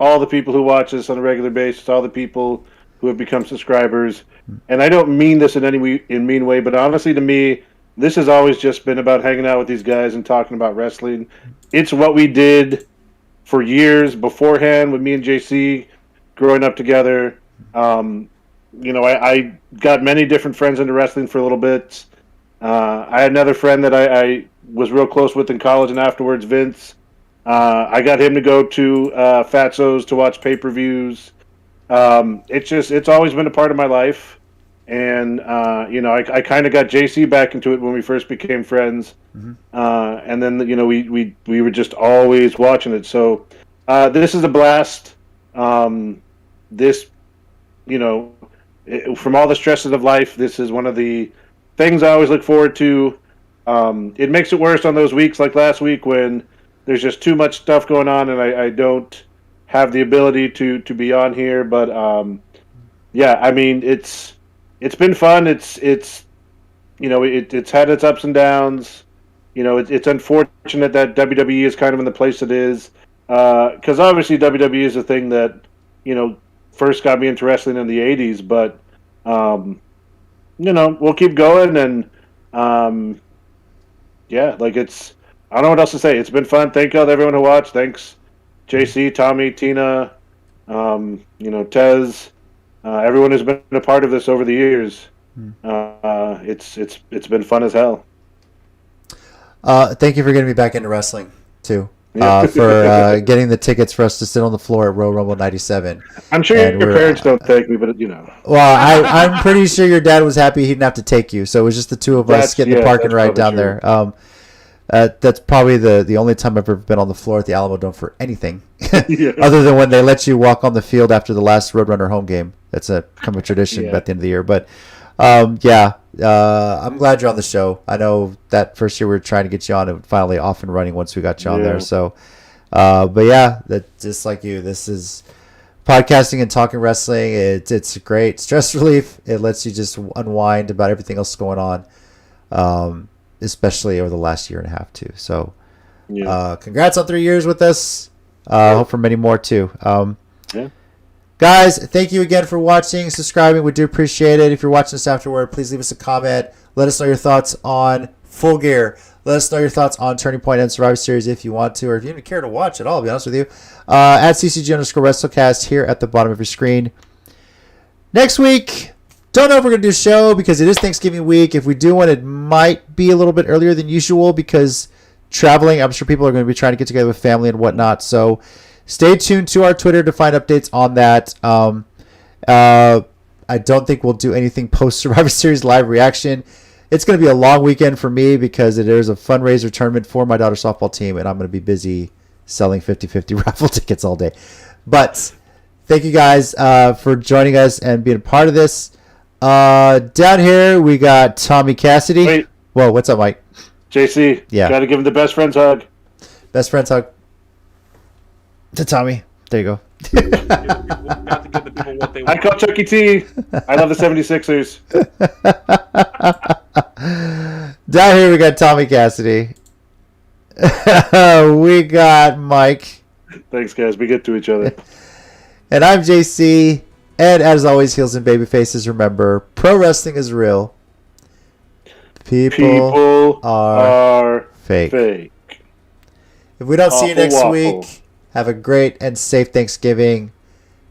all the people who watch us on a regular basis, all the people who have become subscribers, and I don't mean this in any mean way, but honestly, to me, this has always just been about hanging out with these guys and talking about wrestling. It's what we did for years beforehand with me and JC growing up together. I got many different friends into wrestling for a little bit. I had another friend that I was real close with in college and afterwards, Vince. I got him to go to Fatso's to watch pay-per-views. It's always been a part of my life. And, I kind of got JC back into it when we first became friends. Mm-hmm. And then, we were just always watching it. So this is a blast. From all the stresses of life, this is one of the things I always look forward to. It makes it worse on those weeks like last week when there's just too much stuff going on and I don't have the ability to be on here. But it's been fun. It's had its ups and downs. It's unfortunate that WWE is kind of in the place it is, because obviously WWE is a thing that first got me into wrestling in the '80s. But we'll keep going, and I don't know what else to say. It's been fun. Thank you to everyone who watched. Thanks, JC, Tommy, Tina, Tez. Everyone who's been a part of this over the years. It's been fun as hell. Thank you for getting me back into wrestling too. For getting the tickets for us to sit on the floor at Royal Rumble '97. I'm sure your parents don't thank me, but Well, I'm pretty sure your dad was happy he didn't have to take you, so it was just the two of us getting the parking ride down there. That's probably the only time I've ever been on the floor at the Alamo Dome for anything, other than when they let you walk on the field after the last Roadrunner home game. That's a common tradition at the end of the year. But I'm glad you're on the show. I know that first year we were trying to get you on, and finally off and running once we got you on there. So, that just like you, this is podcasting and talking wrestling. It's a great stress relief. It lets you just unwind about everything else going on. Especially over the last year and a half too. So congrats on 3 years with us. Hope for many more too. Guys, thank you again for watching, subscribing. We do appreciate it. If you're watching this afterward, please leave us a comment. Let us know your thoughts on Full Gear. Let us know your thoughts on Turning Point and Survivor Series if you want to, or if you even care to watch at all, to be honest with you. At CCG_WrestleCast here at the bottom of your screen. Next week, don't know if we're going to do a show because it is Thanksgiving week. If we do one, it might be a little bit earlier than usual because traveling, I'm sure people are going to be trying to get together with family and whatnot. So stay tuned to our Twitter to find updates on that. I don't think we'll do anything post-Survivor Series live reaction. It's going to be a long weekend for me because there's a fundraiser tournament for my daughter's softball team, and I'm going to be busy selling 50-50 raffle tickets all day. But thank you guys for joining us and being a part of this. Down here we got Tommy Cassidy. Wait. Whoa, what's up, Mike? JC, gotta give him the best friends hug. Best friends hug to Tommy. There you go. I call Chucky T. I love the 76ers. Down here we got Tommy Cassidy. We got Mike. Thanks, guys. We get to each other. And I'm JC. And as always, heels and baby faces, remember, pro wrestling is real. People are fake. If we don't see you next week, have a great and safe Thanksgiving.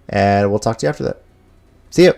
And we'll talk to you after that. See you.